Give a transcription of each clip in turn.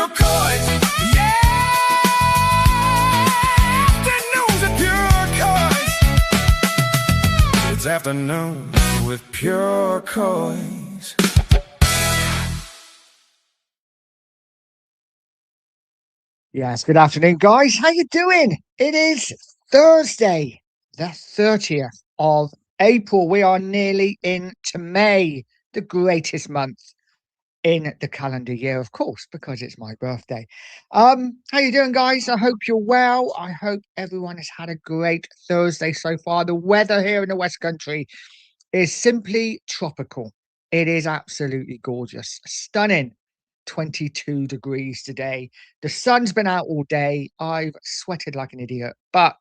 pure Coys. Yeah, afternoons of pure Coys. It's afternoon with pure Coys. Yes, good afternoon, guys. How you doing? It is Thursday, the 30th of April. We are nearly into May, the greatest month in the calendar year, of course, because it's my birthday. How you doing, guys? I hope you're well. I hope everyone has had a great Thursday so far. The weather here in the West Country is simply tropical. It is absolutely gorgeous, stunning. 22 degrees today. The sun's been out all day. I've sweated like an idiot, but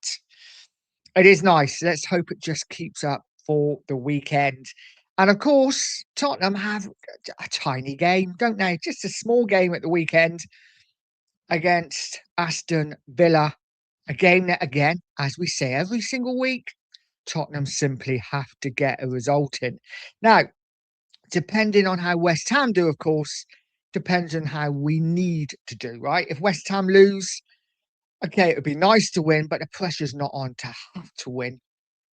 it is nice. Let's hope it just keeps up for the weekend. And of course, Tottenham have a tiny game, don't they? Just a small game at the weekend against Aston Villa. A game that, again, as we say every single week, Tottenham simply have to get a result in. Now, depending on how West Ham do, of course, depends on how we need to do, right? If West Ham lose, okay, it would be nice to win, but the pressure's not on to have to win.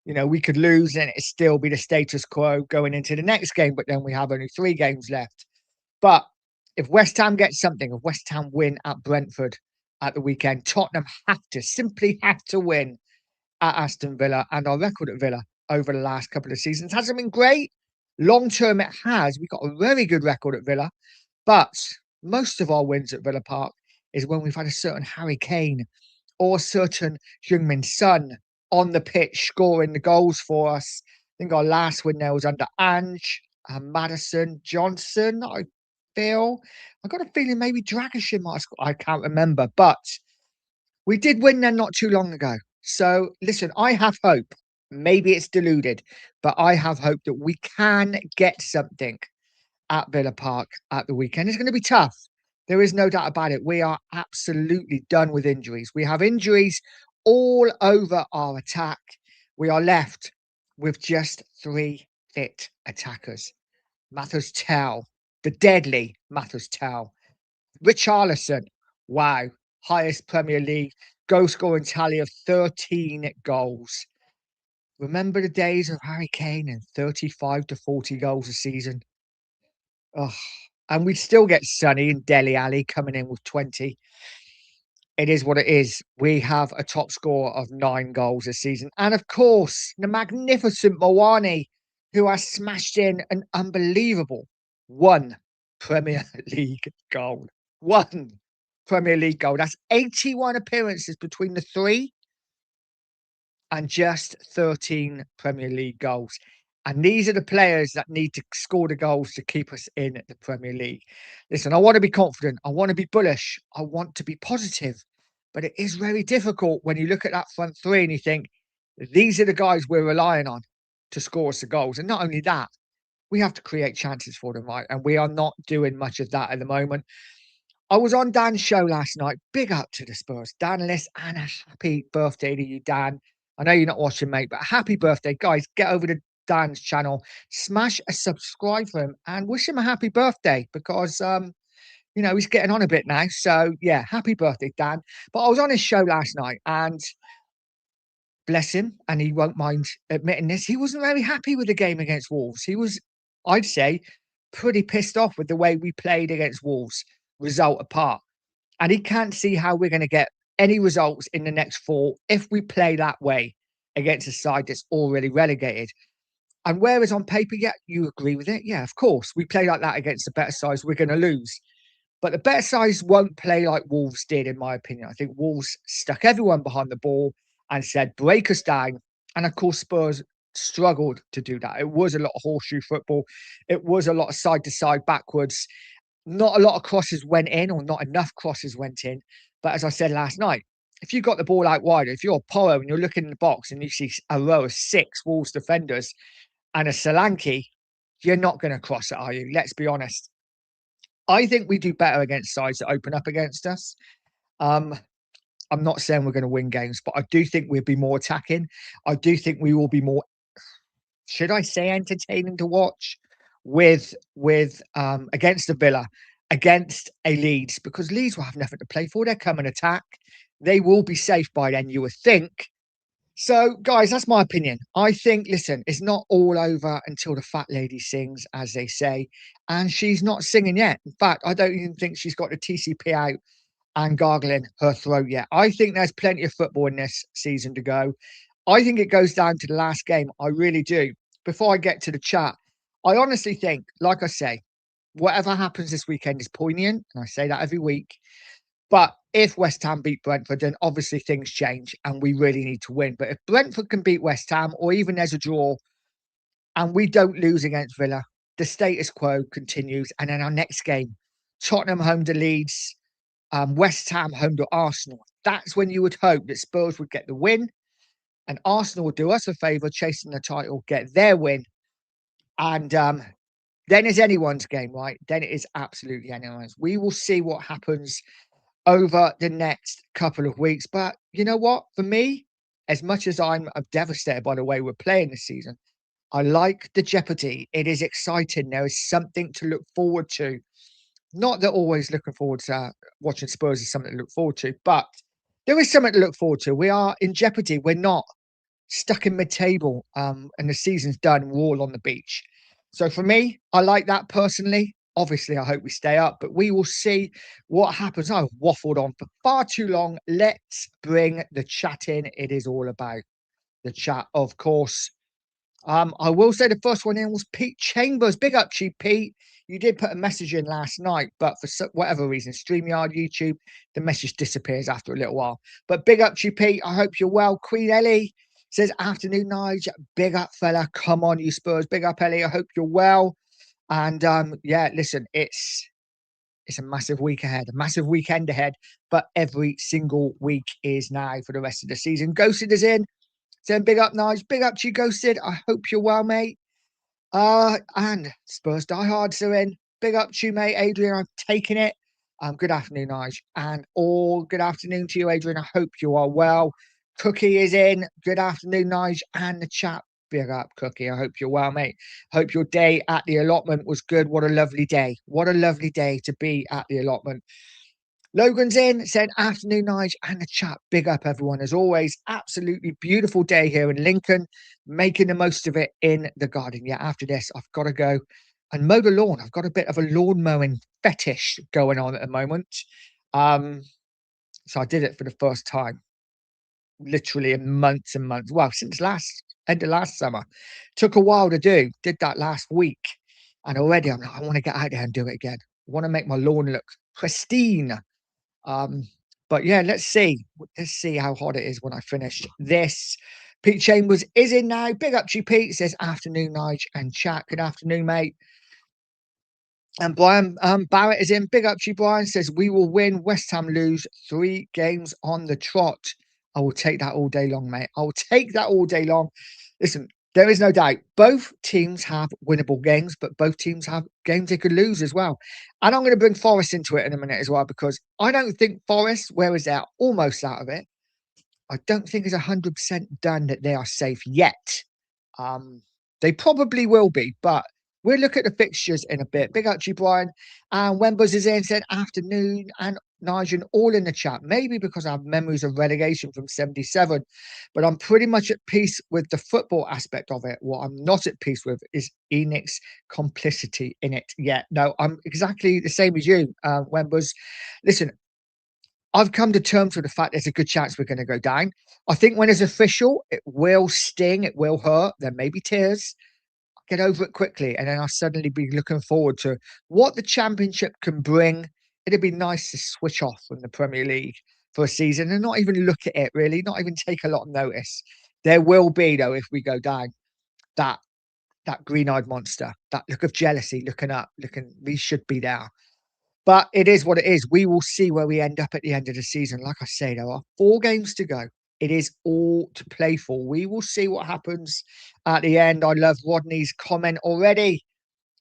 You know, we could lose and it still be the status quo going into the next game, but then we have only 3 games left. But if West Ham gets something, if West Ham win at Brentford at the weekend, Tottenham simply have to win at Aston Villa. And our record at Villa over the last couple of seasons hasn't been great. Long term, it has. We've got a very good record at Villa. But most of our wins at Villa Park is when we've had a certain Harry Kane or a certain Heung-min Son on the pitch scoring the goals for us. I think our last win there was under Ange, Madison, Johnson, I feel. I got a feeling maybe Dragoshin might have scored. I can't remember. But we did win then not too long ago. So, listen, I have hope. Maybe it's deluded, but I have hope that we can get something at Villa Park at the weekend. It's going to be tough. There is no doubt about it. We are absolutely done with injuries. We have injuries all over our attack. We are left with just 3 fit attackers. Mathers Tell, the deadly Mathers Tell. Richarlison, wow, highest Premier League goal scoring tally of 13 goals. Remember the days of Harry Kane and 35 to 40 goals a season? Oh, and we'd still get Sonny and Dele Alli coming in with 20. It is what it is. We have a top score of 9 goals this season. And of course, the magnificent Moani, who has smashed in an unbelievable 1 Premier League goal. 1 Premier League goal. That's 81 appearances between the 3 and just 13 Premier League goals. And these are the players that need to score the goals to keep us in the Premier League. Listen, I want to be confident. I want to be bullish. I want to be positive. But it is very difficult when you look at that front 3 and you think, these are the guys we're relying on to score us the goals. And not only that, we have to create chances for them, right? And we are not doing much of that at the moment. I was on Dan's show last night. Big up to the Spurs. Dan Liss, and a happy birthday to you, Dan. I know you're not watching, mate, but happy birthday. Guys, get over to Dan's channel, smash a subscribe for him and wish him a happy birthday because, you know, he's getting on a bit now. So, yeah, happy birthday, Dan. But I was on his show last night and bless him, and he won't mind admitting this, he wasn't very happy with the game against Wolves. He was, I'd say, pretty pissed off with the way we played against Wolves, result apart. And he can't see how we're going to get any results in the next 4 if we play that way against a side that's already relegated. And whereas on paper, yeah, you agree with it. Yeah, of course, we play like that against the better sides, we're going to lose. But the better sides won't play like Wolves did, in my opinion. I think Wolves stuck everyone behind the ball and said, break us down. And of course, Spurs struggled to do that. It was a lot of horseshoe football. It was a lot of side to side backwards. Not a lot of crosses went in, or not enough crosses went in. But as I said last night, if you got the ball out wide, if you're Porro and you're looking in the box and you see a row of 6 Wolves defenders and a Solanke, you're not going to cross it, are you? Let's be honest. I think we do better against sides that open up against us. I'm not saying we're going to win games, but I do think we'll be more attacking. I do think we will be more, should I say, entertaining to watch with against the Villa. against a Leeds, because Leeds will have nothing to play for. They'll come and attack. They will be safe by then, you would think. So, guys, that's my opinion. I think, listen, it's not all over until the fat lady sings, as they say, and she's not singing yet. In fact, I don't even think she's got the TCP out and gargling her throat yet. I think there's plenty of football in this season to go. I think it goes down to the last game. I really do. Before I get to the chat, I honestly think, like I say, whatever happens this weekend is poignant, and I say that every week. But if West Ham beat Brentford, then obviously things change and we really need to win. But if Brentford can beat West Ham, or even there's a draw and we don't lose against Villa, the status quo continues. And then our next game, Tottenham home to Leeds, West Ham home to Arsenal. That's when you would hope that Spurs would get the win and Arsenal would do us a favour, chasing the title, get their win. And then it's anyone's game, right? Then it is absolutely anyone's. We will see what happens over the next couple of weeks. But you know what? For me, as much as I'm devastated by the way we're playing this season, I like the jeopardy. It is exciting. There is something to look forward to. Not that always looking forward to watching Spurs is something to look forward to, but there is something to look forward to. We are in jeopardy. We're not stuck in mid-table, and the season's done. We're all on the beach. So for me, I like that personally. Obviously, I hope we stay up, but we will see what happens. I've waffled on for far too long. Let's bring the chat in. It is all about the chat, of course. I will say the first one in was Pete Chambers. Big up to you, Pete. You did put a message in last night, but for whatever reason, StreamYard, YouTube, the message disappears after a little while. But big up to you, Pete. I hope you're well. Queen Ellie says, afternoon, Nige. Big up, fella. Come on, you Spurs. Big up, Ellie. I hope you're well. And yeah, listen, it's a massive week ahead, a massive weekend ahead, but every single week is now for the rest of the season. Ghosted is in. Saying big up, Nige. Big up to you, Ghosted. I hope you're well, mate. And Spurs diehards are in. Big up to you, mate. Adrian, I'm taking it. Good afternoon, Nige. And all good afternoon to you, Adrian. I hope you are well. Cookie is in. Good afternoon, Nige. And the chat. Big up, Cookie. I hope you're well, mate. Hope your day at the allotment was good. What a lovely day. What a lovely day to be at the allotment. Logan's in, said afternoon, Nige, and the chat. Big up, everyone. As always, absolutely beautiful day here in Lincoln, making the most of it in the garden. Yeah, after this, I've got to go and mow the lawn. I've got a bit of a lawn mowing fetish going on at the moment. So I did it for the first time, literally in months and months. Well, since end of last summer. Took a while to do. Did that last week. And already I'm like, I want to get out there and do it again. I want to make my lawn look pristine. But yeah, let's see how hot it is when I finish this. Pete Chambers is in now. Big up to you, Pete. Says afternoon, Nige and chat. Good afternoon, mate. And Brian Barrett is in. Big up to you, Brian. Says we will win. West Ham lose 3 games on the trot. I will take that all day long, mate. I will take that all day long. Listen, there is no doubt both teams have winnable games, but both teams have games they could lose as well. And I'm going to bring Forest into it in a minute as well, because I don't think Forest, whereas they're almost out of it, I don't think it's 100% done that they are safe yet. They probably will be, but we'll look at the fixtures in a bit. Big up to you, Brian. And Wembers is in, said afternoon, and Nigel all in the chat. Maybe because I have memories of relegation from 77, but I'm pretty much at peace with the football aspect of it. What I'm not at peace with is Enix's complicity in it yet. No, I'm exactly the same as you, Wembers. Listen, I've come to terms with the fact there's a good chance we're going to go down. I think when it's official, it will sting, it will hurt. There may be tears. Get over it quickly, and then I'll suddenly be looking forward to what the Championship can bring. It'd be nice to switch off from the Premier League for a season and not even look at it, really, not even take a lot of notice. There will be, though, if we go down, that green-eyed monster, that look of jealousy, looking up, we should be there. But it is what it is. We will see where we end up at the end of the season. Like I say, there are 4 games to go. It is all to play for. We will see what happens at the end. I love Rodney's comment already.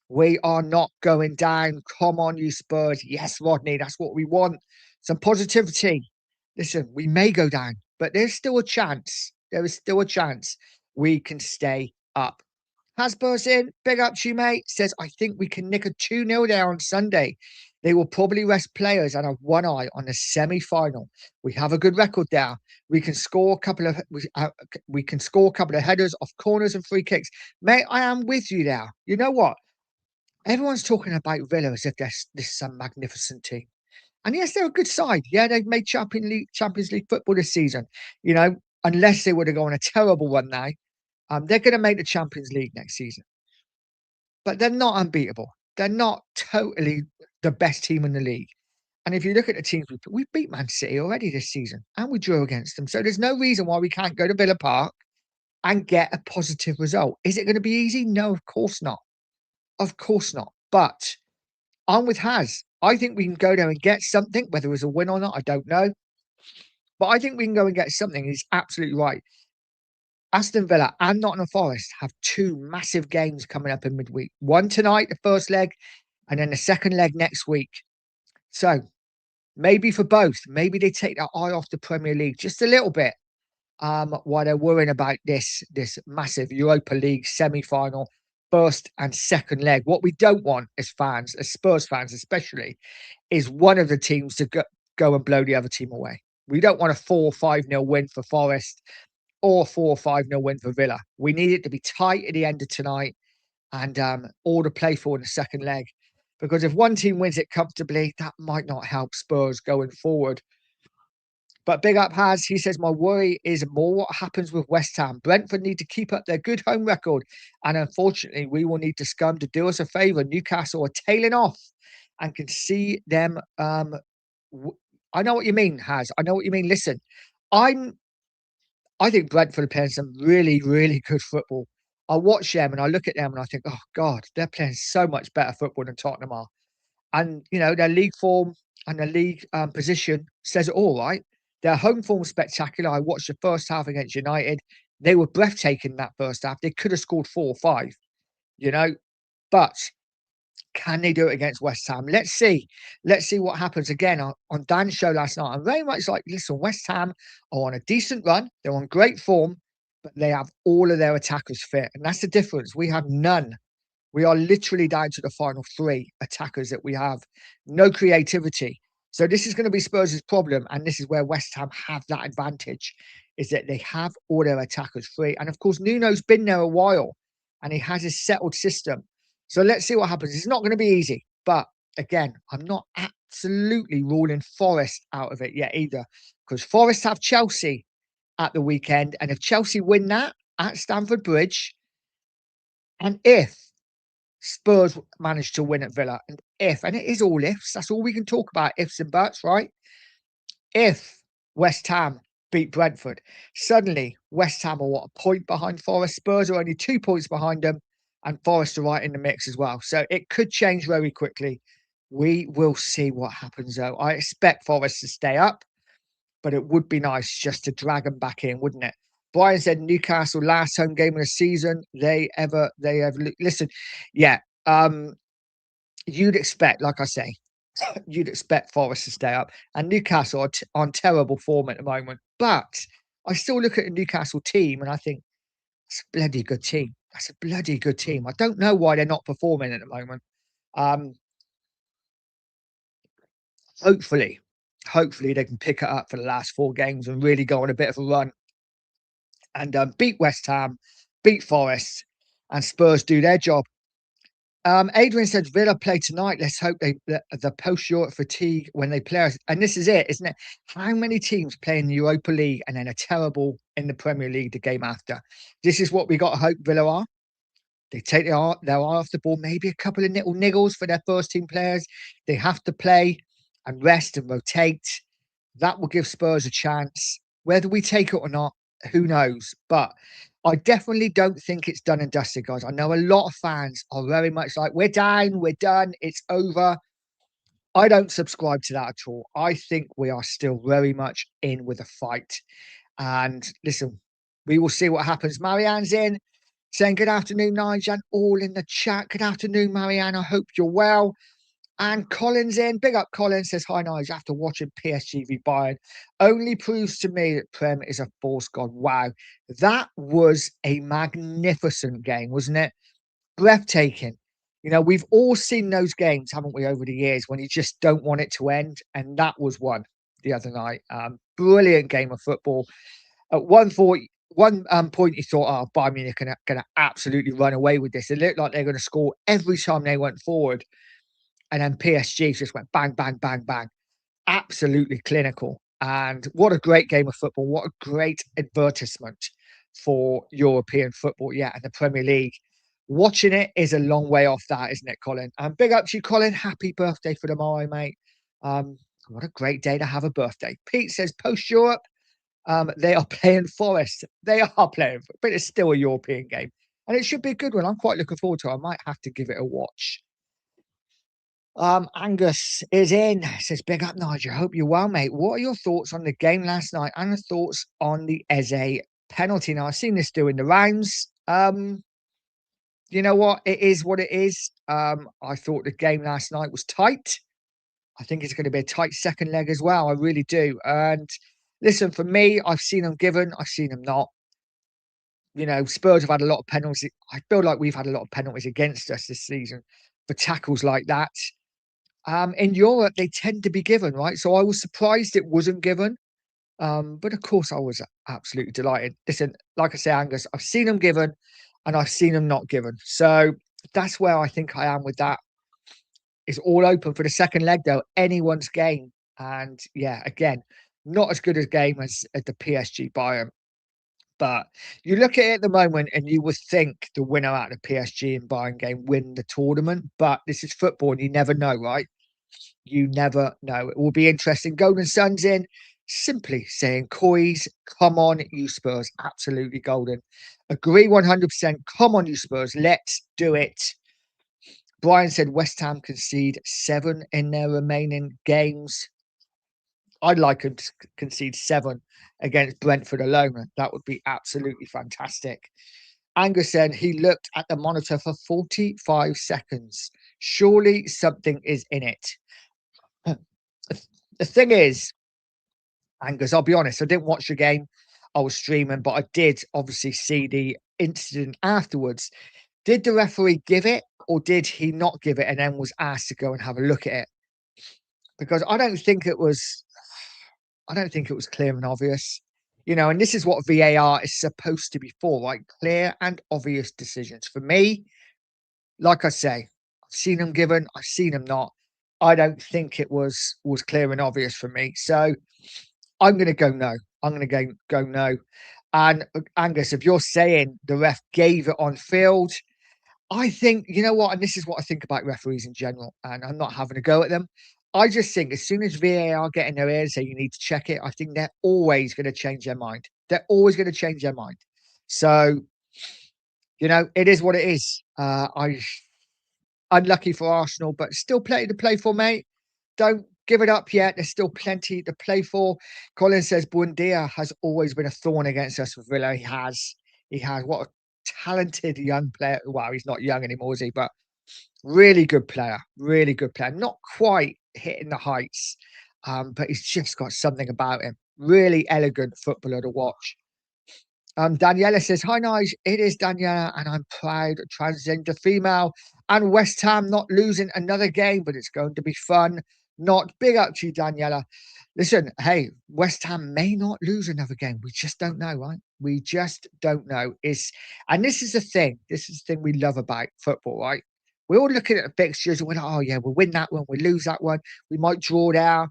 We are not going down. Come on, you Spurs. Yes, Rodney, that's what we want. Some positivity. Listen, we may go down, but there's still a chance. There is still a chance we can stay up. Hasbro's in. Big up to you, mate. Says, I think we can nick a 2-0 there on Sunday. They will probably rest players and have one eye on the semi-final. We have a good record there. We can score a couple of we can score a couple of headers off corners and free kicks. Mate, I am with you there. You know what? Everyone's talking about Villa as if this is some magnificent team. And yes, they're a good side. Yeah, they've made Champions League football this season. You know, unless they would have gone a terrible one now, they're going to make the Champions League next season. But they're not unbeatable. They're not totally the best team in the league. And if you look at the teams we beat Man City already this season, and we drew against them. So there's no reason why we can't go to Villa Park and get a positive result. Is it going to be easy? No, of course not. Of course not. But I'm with Haz. I think we can go there and get something. Whether it's a win or not, I don't know. But I think we can go and get something. He's absolutely right. Aston Villa and Nottingham Forest have two massive games coming up in midweek. One tonight, the first leg, and then the second leg next week. So maybe for both, maybe they take their eye off the Premier League just a little bit, while they're worrying about this massive Europa League semi-final first and second leg. What we don't want as fans, as Spurs fans especially, is one of the teams to go and blow the other team away. We don't want a 4 or 5-0 win for Forest or 4 or 5-0 win for Villa. We need it to be tight at the end of tonight and all to play for in the second leg. Because if one team wins it comfortably, that might not help Spurs going forward. But big up Haz, he says, my worry is more what happens with West Ham. Brentford need to keep up their good home record. And unfortunately, we will need to scum to do us a favour. Newcastle are tailing off and can see them. I know what you mean, Haz. I know what you mean. Listen, I think Brentford are playing some really, really good football. I watch them and I look at them and I think, oh God, they're playing so much better football than Tottenham are. And, you know, their league form and their league position says it all, right? Their home form spectacular. I watched the first half against United. They were breathtaking that first half. They could have scored 4 or 5, you know. But can they do it against West Ham? Let's see. Let's see what happens again on Dan's show last night. I'm very much like, listen, West Ham are on a decent run. They're on great form, but they have all of their attackers fit. And that's the difference. We have none. We are literally down to the final 3 attackers that we have. No creativity. So this is going to be Spurs' problem. And this is where West Ham have that advantage, is that they have all their attackers free. And of course, Nuno's been there a while and he has a settled system. So let's see what happens. It's not going to be easy. But again, I'm not absolutely ruling Forest out of it yet either. Because Forest have Chelsea at the weekend. And if Chelsea win that at Stamford Bridge, and if Spurs managed to win at Villa, and it is all ifs, that's all we can talk about, ifs and buts, right? If West Ham beat Brentford, suddenly West Ham are a point behind Forest, Spurs are only 2 points behind them, and Forest are right in the mix as well. So it could change very quickly. We will see what happens though. I expect Forest to stay up, but it would be nice just to drag them back in, wouldn't it? Brian said Newcastle last home game of the season. They have listen, yeah. You'd expect, like I say, you'd expect Forest to stay up, and Newcastle are on terrible form at the moment. But I still look at the Newcastle team and I think it's a bloody good team. That's a bloody good team. I don't know why they're not performing at the moment. Um, hopefully, hopefully they can pick it up for the last 4 games and really go on a bit of a run and beat West Ham, beat Forest, and Spurs do their job. Adrian said Villa play tonight. Let's hope the post-Europe fatigue when they play us. And this is it, isn't it? How many teams play in the Europa League and then are terrible in the Premier League the game after? This is what we got to hope Villa are. They take their eye off the ball, maybe a couple of little niggles for their first team players. They have to play and rest and rotate. That will give Spurs a chance. Whether we take it or not, who knows? But I definitely don't think it's done and dusted, guys. I know a lot of fans are very much like, we're down, we're done, it's over. I don't subscribe to that at all. I think we are still very much in with a fight. And listen, we will see what happens. Marianne's in saying, good afternoon, Nigel, and all in the chat. Good afternoon, Marianne. I hope you're well. And Colin's in. Big up Colin. Says, hi, Nigel. After watching PSG v Bayern, only proves to me that Prem is a force god. Wow. That was a magnificent game, wasn't it? Breathtaking. We've all seen those games, haven't we, over the years when you just don't want it to end, and that was one the other night. Brilliant game of football. At one point, you thought, "Oh, Bayern Munich are gonna absolutely run away with this." It looked like they're gonna score every time they went forward, and then PSG just went bang, bang, bang, bang. Absolutely clinical. And what a great game of football. What a great advertisement for European football. Yeah, and the Premier League. Watching it is a long way off that, isn't it, Colin? And big up to you, Colin. Happy birthday for tomorrow, mate. What a great day to have a birthday. Pete says post Europe. They are playing Forest. They are playing, but it's still a European game. And it should be a good one. I'm quite looking forward to it. I might have to give it a watch. Angus is in. Says, big up, Nigel. Hope you're well, mate. What are your thoughts on the game last night and the thoughts on the Eze penalty? Now, I've seen this doing the rounds. You know what? It is what it is. I thought the game last night was tight. I think it's going to be a tight second leg as well. I really do. And listen, for me, I've seen them given, I've seen them not. Spurs have had a lot of penalties. I feel like we've had a lot of penalties against us this season for tackles like that. In Europe, they tend to be given, right? So I was surprised it wasn't given. But of course, I was absolutely delighted. Listen, like I say, Angus, I've seen them given and I've seen them not given. So that's where I think I am with that. It's all open for the second leg, though. Anyone's game. And yeah, again, not as good a game as at the PSG Bayern. But you look at it at the moment and you would think the winner out of the PSG and Bayern game win the tournament. But this is football and you never know, right? You never know. It will be interesting. Golden Sun's in, simply saying, Coys, come on, you Spurs. Absolutely golden. Agree 100%. Come on, you Spurs. Let's do it. Brian said West Ham concede 7 in their remaining games. I'd like them to concede 7 against Brentford alone. That would be absolutely fantastic. Angus said he looked at the monitor for 45 seconds. Surely something is in it. The thing is, Angus, I'll be honest, I didn't watch the game. I was streaming, but I did obviously see the incident afterwards. Did the referee give it or did he not give it and then was asked to go and have a look at it? Because I don't think it was clear and obvious. And this is what VAR is supposed to be for, right? Clear and obvious decisions. For me, like I say, I've seen them given, I've seen them not. I don't think it was clear and obvious for me. So I'm going to go no. I'm going to go no. And Angus, if you're saying the ref gave it on field, I think, you know what, and this is what I think about referees in general, and I'm not having a go at them. I just think as soon as VAR get in their ear and say you need to check it, I think they're always going to change their mind. They're always going to change their mind. So, it is what it is. Unlucky for Arsenal, but still plenty to play for, mate. Don't give it up yet. There's still plenty to play for. Colin says Buendia has always been a thorn against us with Villa. He has. What a talented young player. Well, he's not young anymore, is he? But really good player. Really good player. Not quite hitting the heights, but he's just got something about him. Really elegant footballer to watch. Daniela says, hi, Nige. It is Daniela, and I'm proud transgender female. And West Ham not losing another game, but it's going to be fun. Not big up to you, Daniela. Listen, hey, West Ham may not lose another game. We just don't know, right? We just don't know. And this is the thing. This is the thing we love about football, right? We're all looking at the fixtures and we're like, oh, yeah, we'll win that one. We'll lose that one. We might draw there.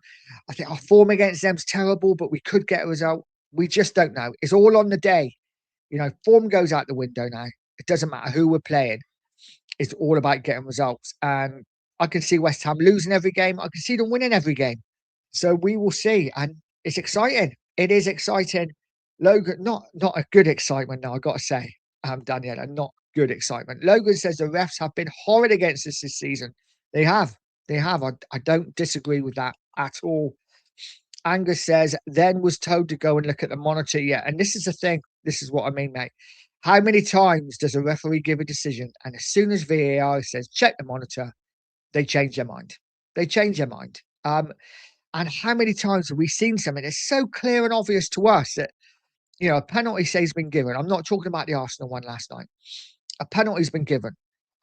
I think our form against them's terrible, but we could get a result. We just don't know. It's all on the day. Form goes out the window now. It doesn't matter who we're playing. It's all about getting results. And I can see West Ham losing every game. I can see them winning every game. So we will see. And it's exciting. It is exciting. Logan, not a good excitement now, I've got to say, Daniela, not good excitement. Logan says the refs have been horrid against us this season. They have. I don't disagree with that at all. Angus says, then was told to go and look at the monitor. Yeah, and this is the thing. This is what I mean, mate. How many times does a referee give a decision? And as soon as VAR says, check the monitor, they change their mind. They change their mind. And how many times have we seen something that's so clear and obvious to us that, a penalty say has been given. I'm not talking about the Arsenal one last night. A penalty's been given.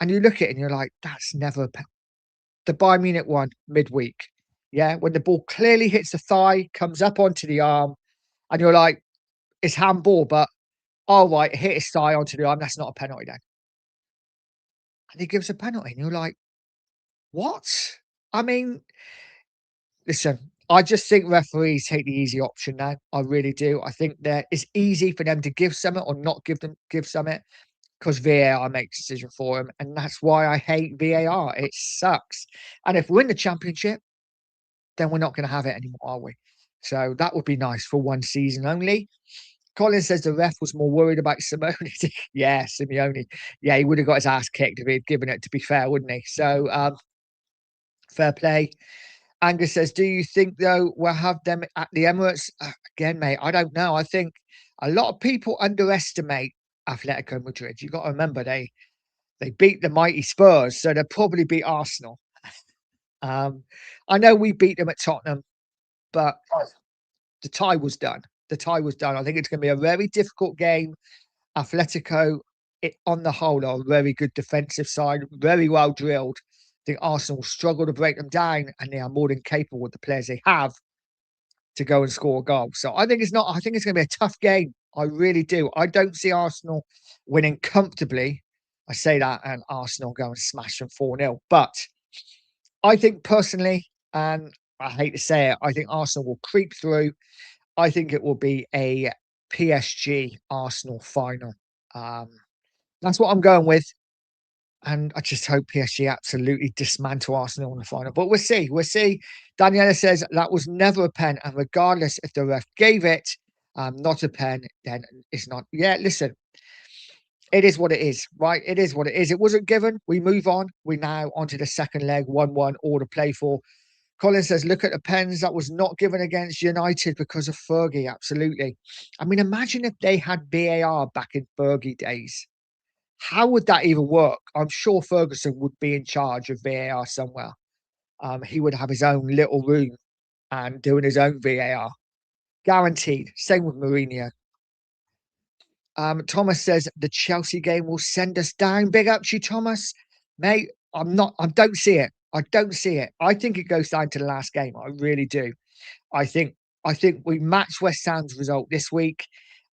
And you look at it and you're like, that's never a penalty. The Bayern Munich one midweek. Yeah, when the ball clearly hits the thigh, comes up onto the arm, and you're like, it's handball, but all right, it hit his thigh onto the arm. That's not a penalty then. And he gives a penalty, and you're like, what? I mean, listen, I just think referees take the easy option now. I really do. I think that it's easy for them to give something or not give something because VAR makes a decision for them, and that's why I hate VAR. It sucks. And if we're in the championship, then we're not going to have it anymore, are we? So that would be nice for one season only. Colin says the ref was more worried about Simone. Yeah, Simeone. Yeah, he would have got his ass kicked if he'd given it, to be fair, wouldn't he? So fair play. Angus says, do you think, though, we'll have them at the Emirates? Again, mate, I don't know. I think a lot of people underestimate Atletico Madrid. You've got to remember, they beat the mighty Spurs, so they'll probably beat Arsenal. I know we beat them at Tottenham, but the tie was done. The tie was done. I think it's going to be a very difficult game. Atletico, on the whole, are a very good defensive side, very well drilled. I think Arsenal struggle to break them down, and they are more than capable with the players they have to go and score a goal. So I think it's not. I think it's going to be a tough game. I really do. I don't see Arsenal winning comfortably. I say that, and Arsenal go and smash them 4-0. But I think personally, and I hate to say it, I think Arsenal will creep through. I think it will be a PSG Arsenal final. That's what I'm going with. And I just hope PSG absolutely dismantle Arsenal in the final. But we'll see. We'll see. Daniela says that was never a pen. And regardless if the ref gave it, not a pen, then it's not. Yeah, listen, it is what it is, right? It is what it is. It wasn't given. We move on. We now onto the second leg, 1-1, all to play for. Colin says, look at the pens that was not given against United because of Fergie. Absolutely. I mean, imagine if they had VAR back in Fergie days. How would that even work? I'm sure Ferguson would be in charge of VAR somewhere. He would have his own little room and doing his own VAR. Guaranteed. Same with Mourinho. Thomas says the Chelsea game will send us down. Big up to you, Thomas. Mate, I don't see it. I don't see it. I think it goes down to the last game. I really do. I think we match West Ham's result this week.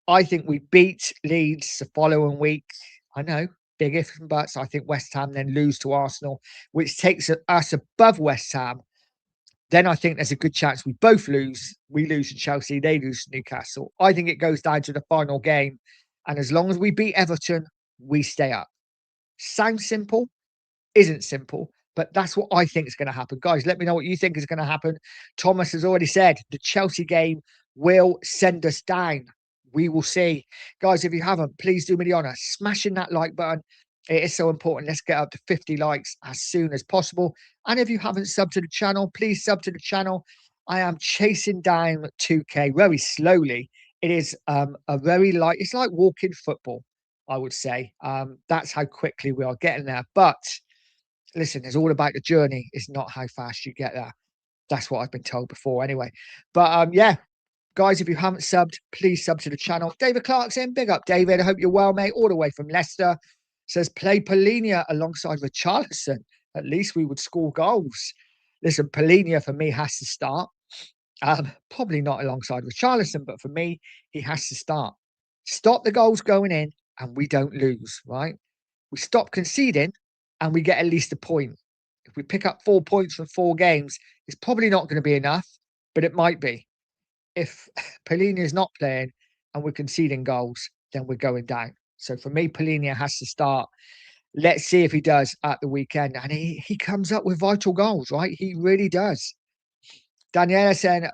I think we beat Leeds the following week. I know, big ifs and buts. I think West Ham then lose to Arsenal, which takes us above West Ham. Then I think there's a good chance we both lose. We lose to Chelsea, they lose to Newcastle. I think it goes down to the final game. And as long as we beat Everton, we stay up. Sounds simple, isn't simple, but that's what I think is going to happen. Guys, let me know what you think is going to happen. Thomas has already said the Chelsea game will send us down. We will see. Guys, if you haven't, please do me the honour, smashing that like button. It is so important. Let's get up to 50 likes as soon as possible. And if you haven't subbed to the channel, please sub to the channel. I am chasing down 2K very slowly. It is a very light, it's like walking football, I would say. That's how quickly we are getting there. But listen, it's all about the journey. It's not how fast you get there. That's what I've been told before anyway. But yeah, guys, if you haven't subbed, please sub to the channel. David Clarkson, big up, David. I hope you're well, mate. All the way from Leicester. Says, play Polinia alongside Richarlison. At least we would score goals. Listen, Polinia for me has to start. Probably not alongside Richarlison, but for me, he has to start. Stop the goals going in and we don't lose, right? We stop conceding and we get at least a point. If we pick up 4 points from 4 games, it's probably not going to be enough, but it might be. If Polinia is not playing and we're conceding goals, then we're going down. So for me, Polinia has to start. Let's see if he does at the weekend. And he comes up with vital goals, right? He really does. Daniela saying,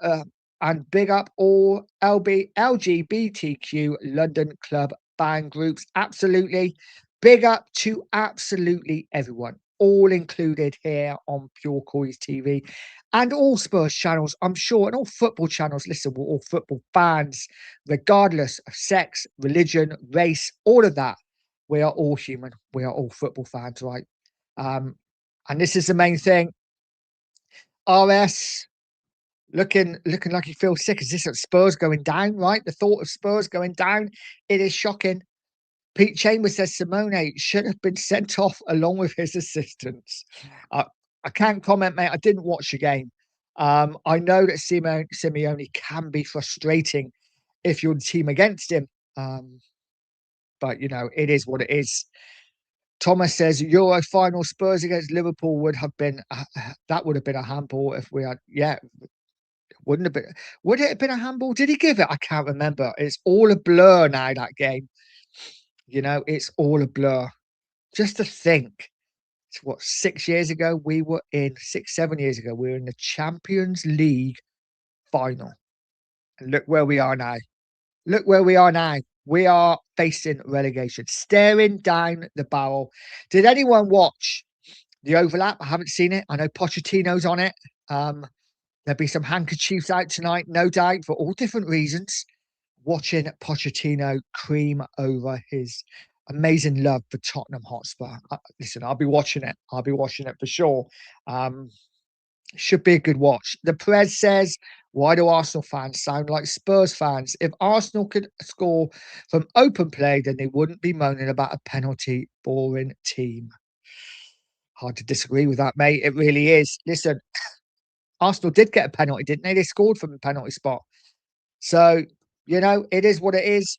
and big up all LGBTQ London club band groups. Absolutely. Big up to absolutely everyone. All included here on Pure Coys TV and all Spurs channels, I'm sure, and all football channels. Listen, we're all football fans, regardless of sex, religion, race, all of that. We are all human. We are all football fans, right? And this is the main thing. RS looking like he feels sick. Is this at Spurs going down, right? The thought of Spurs going down, it is shocking. Pete Chambers says Simone should have been sent off along with his assistants. I can't comment, mate. I didn't watch the game. I know that Simeone can be frustrating if you're the team against him. But, it is what it is. Thomas says Euro final Spurs against Liverpool would have been that would have been a handball if we had wouldn't have been would it have been a handball? Did he give it? I can't remember. It's all a blur now, that game. It's all a blur. Just to think, it's what 6 years ago we were in 7 years ago we were in the Champions League final. And look where we are now. Look where we are now. We are facing relegation, staring down the barrel. Did anyone watch the overlap? I haven't seen it. I know Pochettino's on it. There'll be some handkerchiefs out tonight, no doubt, for all different reasons. Watching Pochettino cream over his amazing love for Tottenham Hotspur. Listen, I'll be watching it. I'll be watching it for sure. Should be a good watch. The press says, why do Arsenal fans sound like Spurs fans? If Arsenal could score from open play, then they wouldn't be moaning about a penalty boring team. Hard to disagree with that, mate. It really is. Listen, Arsenal did get a penalty, didn't they? They scored from the penalty spot. So, it is what it is.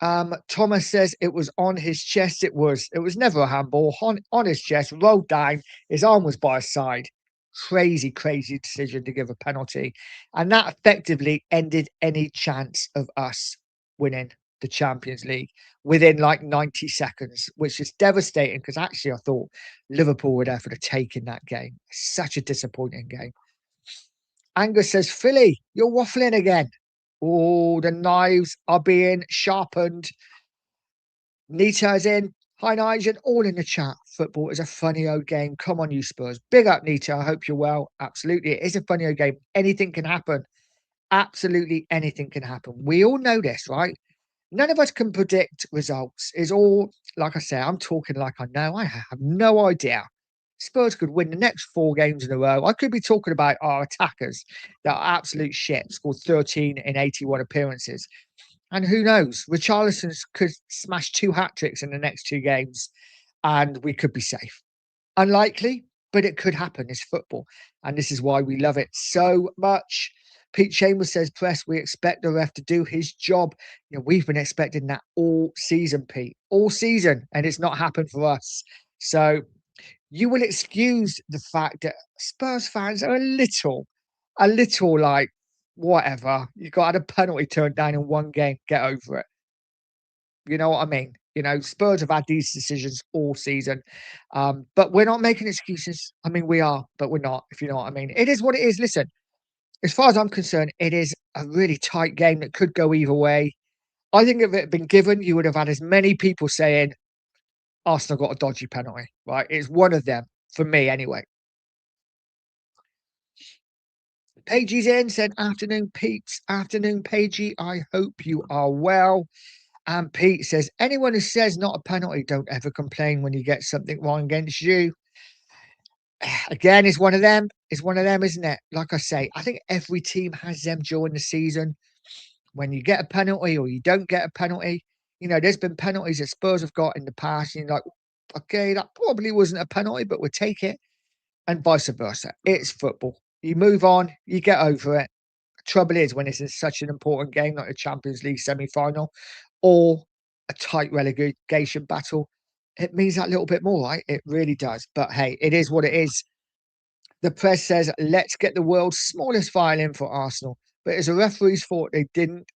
Thomas says it was on his chest. It was never a handball. On his chest, rolled down. His arm was by his side. Crazy decision to give a penalty. And that effectively ended any chance of us winning the Champions League within like 90 seconds, which is devastating because actually I thought Liverpool were there for the take in that game. Such a disappointing game. Angus says, Philly, you're waffling again. Oh, the knives are being sharpened. Nita's in. Hi, Nigel. All in the chat. Football is a funny old game. Come on, you Spurs. Big up, Nita. I hope you're well. Absolutely. It is a funny old game. Anything can happen. Absolutely anything can happen. We all know this, right? None of us can predict results. It's all, like I say, I'm talking like I know. I have no idea. Spurs could win the next 4 games in a row. I could be talking about our attackers that are absolute shit. Scored 13 in 81 appearances. And who knows? Richarlison could smash 2 hat-tricks in the next 2 games and we could be safe. Unlikely, but it could happen. It's football. And this is why we love it so much. Pete Chambers says, press, we expect the ref to do his job. We've been expecting that all season, Pete. All season. And it's not happened for us. So you will excuse the fact that Spurs fans are a little like, whatever. You got a penalty turned down in 1 game. Get over it. You know what I mean? Spurs have had these decisions all season. But we're not making excuses. I mean, we are, but we're not, if you know what I mean. It is what it is. Listen, as far as I'm concerned, it is a really tight game that could go either way. I think if it had been given, you would have had as many people saying Arsenal got a dodgy penalty, right? It's one of them, for me anyway. Pagey's in, said, afternoon, Pete. Afternoon, Pagey. I hope you are well. And Pete says, anyone who says not a penalty, don't ever complain when you get something wrong against you. Again, it's one of them. It's one of them, isn't it? Like I say, I think every team has them during the season. When you get a penalty or you don't get a penalty, there's been penalties that Spurs have got in the past. And you're like, okay, that probably wasn't a penalty, but we'll take it. And vice versa. It's football. You move on, you get over it. Trouble is when it's in such an important game like the Champions League semi-final or a tight relegation battle, it means that little bit more, right? It really does. But hey, it is what it is. The press says, let's get the world's smallest violin for Arsenal. But it's a referee's fault they didn't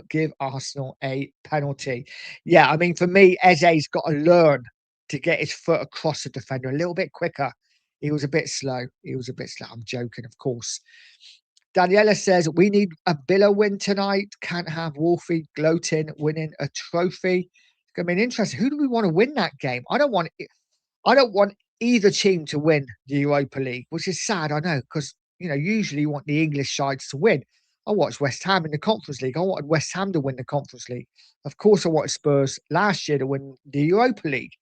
give Arsenal a penalty. Yeah, I mean, for me, Eze's got to learn to get his foot across the defender a little bit quicker. He was a bit slow. I'm joking, of course. Daniela says, we need a Villa win tonight. Can't have Wolfie gloating winning a trophy. It's going to be interesting. Who do we want to win that game? I don't want either team to win the Europa League, which is sad, I know, because, usually you want the English sides to win. I watched West Ham in the Conference League. I wanted West Ham to win the Conference League. Of course, I wanted Spurs last year to win the Europa League.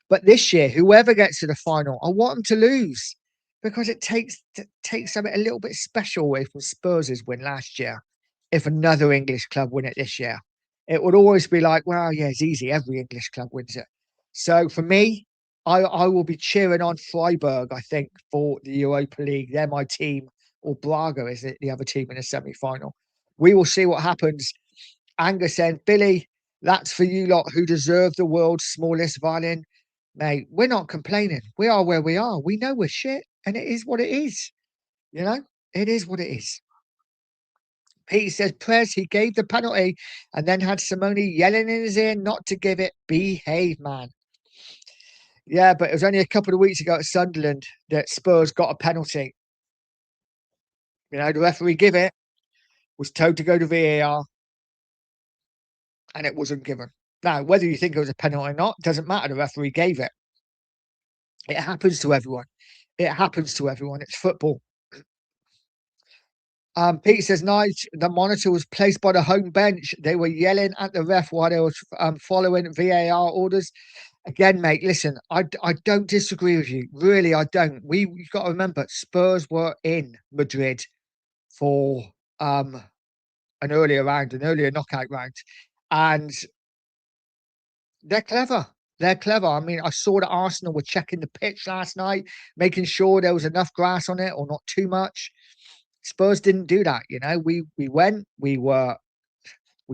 But this year, whoever gets to the final, I want them to lose because it takes something a little bit special away from Spurs' win last year if another English club win it this year. it would always be like, well, yeah, it's easy. Every English club wins it. So for me, I will be cheering on Freiburg, I think, for the Europa League. They're my team, or Braga is it, the other team in the semi-final. We will see what happens. Angus said, Billy, that's for you lot who deserve the world's smallest violin. Mate, we're not complaining. We are where we are. We know we're shit, and it is what it is. You know, it is what it is. Pete says, Prez, he gave the penalty and then had Simone yelling in his ear not to give it. Behave, man. Yeah, but it was only a couple of weeks ago at Sunderland that Spurs got a penalty. You know, the referee give it, was told to go to VAR, and it wasn't given. Now, whether you think it was a penalty or not, doesn't matter. The referee gave it. It happens to everyone. It happens to everyone. It's football. Pete says, Nige, the monitor was placed by the home bench. They were yelling at the ref while they were following VAR orders. Again, mate, listen, I don't disagree with you. Really, I don't. You've got to remember, Spurs were in Madrid for an earlier knockout round. And they're clever. They're clever. I mean, I saw that Arsenal were checking the pitch last night, making sure there was enough grass on it or not too much. Spurs didn't do that, you know. We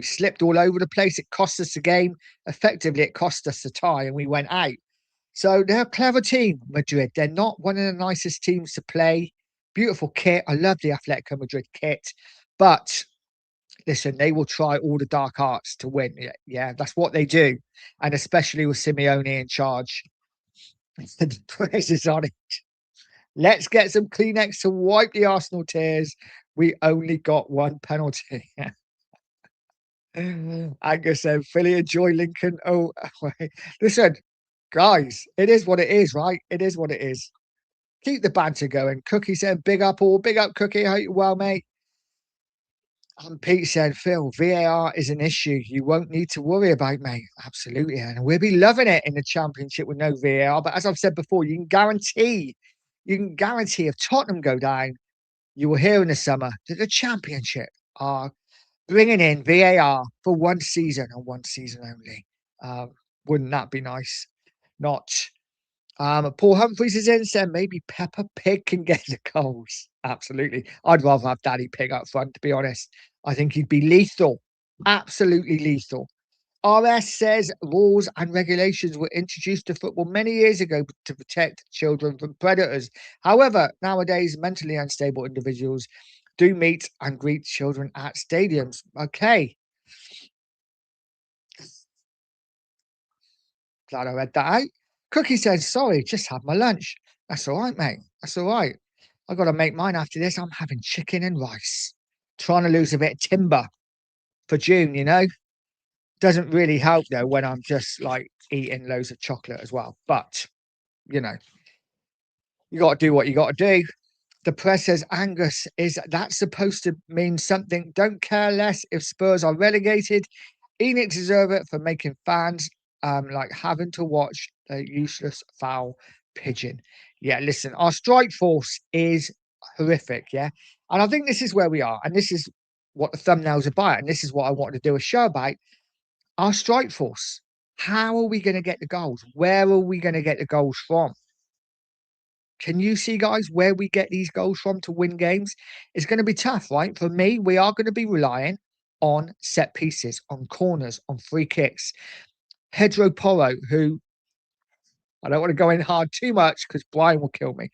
slipped all over the place. It cost us the game. Effectively, it cost us the tie, and we went out. So they're a clever team, Madrid. They're not one of the nicest teams to play. Beautiful kit. I love the Atletico Madrid kit. But listen, they will try all the dark arts to win. Yeah, that's what they do. And especially with Simeone in charge. The press is on it. Let's get some Kleenex to wipe the Arsenal tears. We only got one penalty. Angus said, Philly enjoy Lincoln. Oh, wait. Listen, guys, it is what it is, right? It is what it is. Keep the banter going. Cookie said, big up all. Big up, Cookie. Hope you're well, mate. And Pete said, Phil, VAR is an issue you won't need to worry about, mate. Absolutely. And we'll be loving it in the championship with no VAR. But as I've said before, you can guarantee if Tottenham go down, you will hear in the summer that the championship are bringing in VAR for one season and one season only. Wouldn't that be nice? Not. Paul Humphreys is in, said maybe Peppa Pig can get the goals. Absolutely. I'd rather have Daddy Pig up front, to be honest. I think he'd be lethal. Absolutely lethal. RS says rules and regulations were introduced to football many years ago to protect children from predators. However, nowadays, mentally unstable individuals do meet and greet children at stadiums. Okay. Glad I read that out. Cookie says, sorry, just had my lunch. That's all right, mate. That's all right. I've got to make mine after this. I'm having chicken and rice. Trying to lose a bit of timber for June, you know. Doesn't really help, though, when I'm just, like, eating loads of chocolate as well. But, you know, you got to do what you got to do. The press says, Angus, is that supposed to mean something? Don't care less if Spurs are relegated. Enix deserve it for making fans like having to watch a useless foul pigeon. Yeah, listen, our strike force is horrific, yeah? And I think this is where we are. And this is what the thumbnail's about. And this is what I wanted to do a show about. Our strike force. How are we going to get the goals? Where are we going to get the goals from? Can you see, guys, where we get these goals from to win games? It's going to be tough, right? For me, we are going to be relying on set pieces, on corners, on free kicks. Pedro Porro, who I don't want to go in hard too much because Brian will kill me.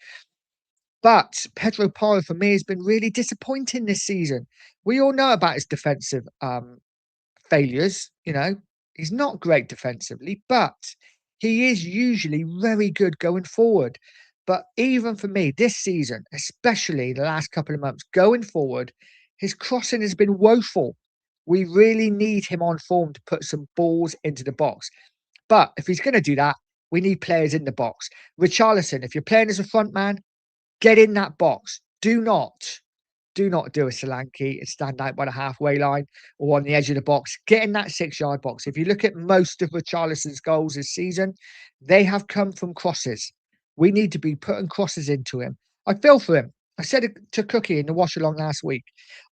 But Pedro Porro, for me, has been really disappointing this season. We all know about his defensive failures. You know, he's not great defensively, but he is usually very good going forward. But even for me, this season, especially the last couple of months, going forward, his crossing has been woeful. We really need him on form to put some balls into the box. But if he's going to do that, we need players in the box. Richarlison, if you're playing as a front man, get in that box. Do not do a Solanke and stand out by the halfway line or on the edge of the box. Get in that 6-yard box. If you look at most of Richarlison's goals this season, they have come from crosses. We need to be putting crosses into him. I feel for him. I said it to Cookie in the wash along last week.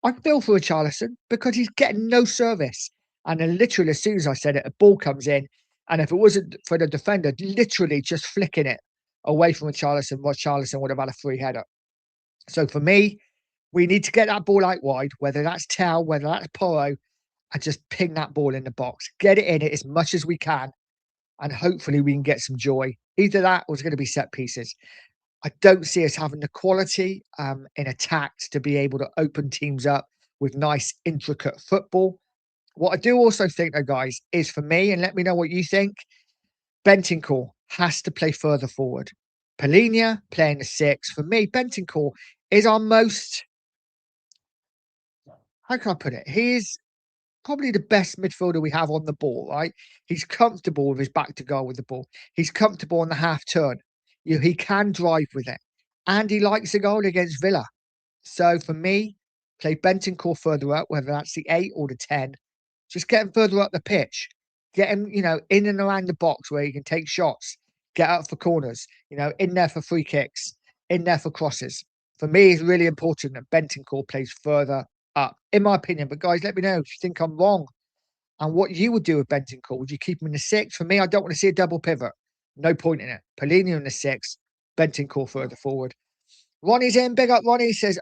I feel for Richarlison because he's getting no service. And then literally, as soon as I said it, a ball comes in. And if it wasn't for the defender, literally just flicking it away from Richarlison would have had a free header. So for me, we need to get that ball out wide, whether that's Tell, whether that's Porro, and just ping that ball in the box. Get it in it as much as we can, and hopefully we can get some joy. Either that or it's going to be set pieces. I don't see us having the quality in attacks to be able to open teams up with nice, intricate football. What I do also think, though, guys, is for me, and let me know what you think, Bentancur has to play further forward. Polina playing the six. For me, Bentancur is our most, how can I put it? He is probably the best midfielder we have on the ball, right? He's comfortable with his back to goal with the ball. He's comfortable on the half turn. He can drive with it. And he likes a goal against Villa. So for me, play Bentancur further up, whether that's the 8 or the 10. Just get him further up the pitch. Get him, in and around the box where he can take shots, get out for corners, in there for free kicks, in there for crosses. For me, it's really important that Bentancur plays further up, in my opinion. But guys, let me know if you think I'm wrong and what you would do with Bentancur. Would you keep him in the 6? For me, I don't want to see a double pivot. No point in it. Polina in the 6, Bentancur further forward. Ronnie's in. Big up, Ronnie. Says,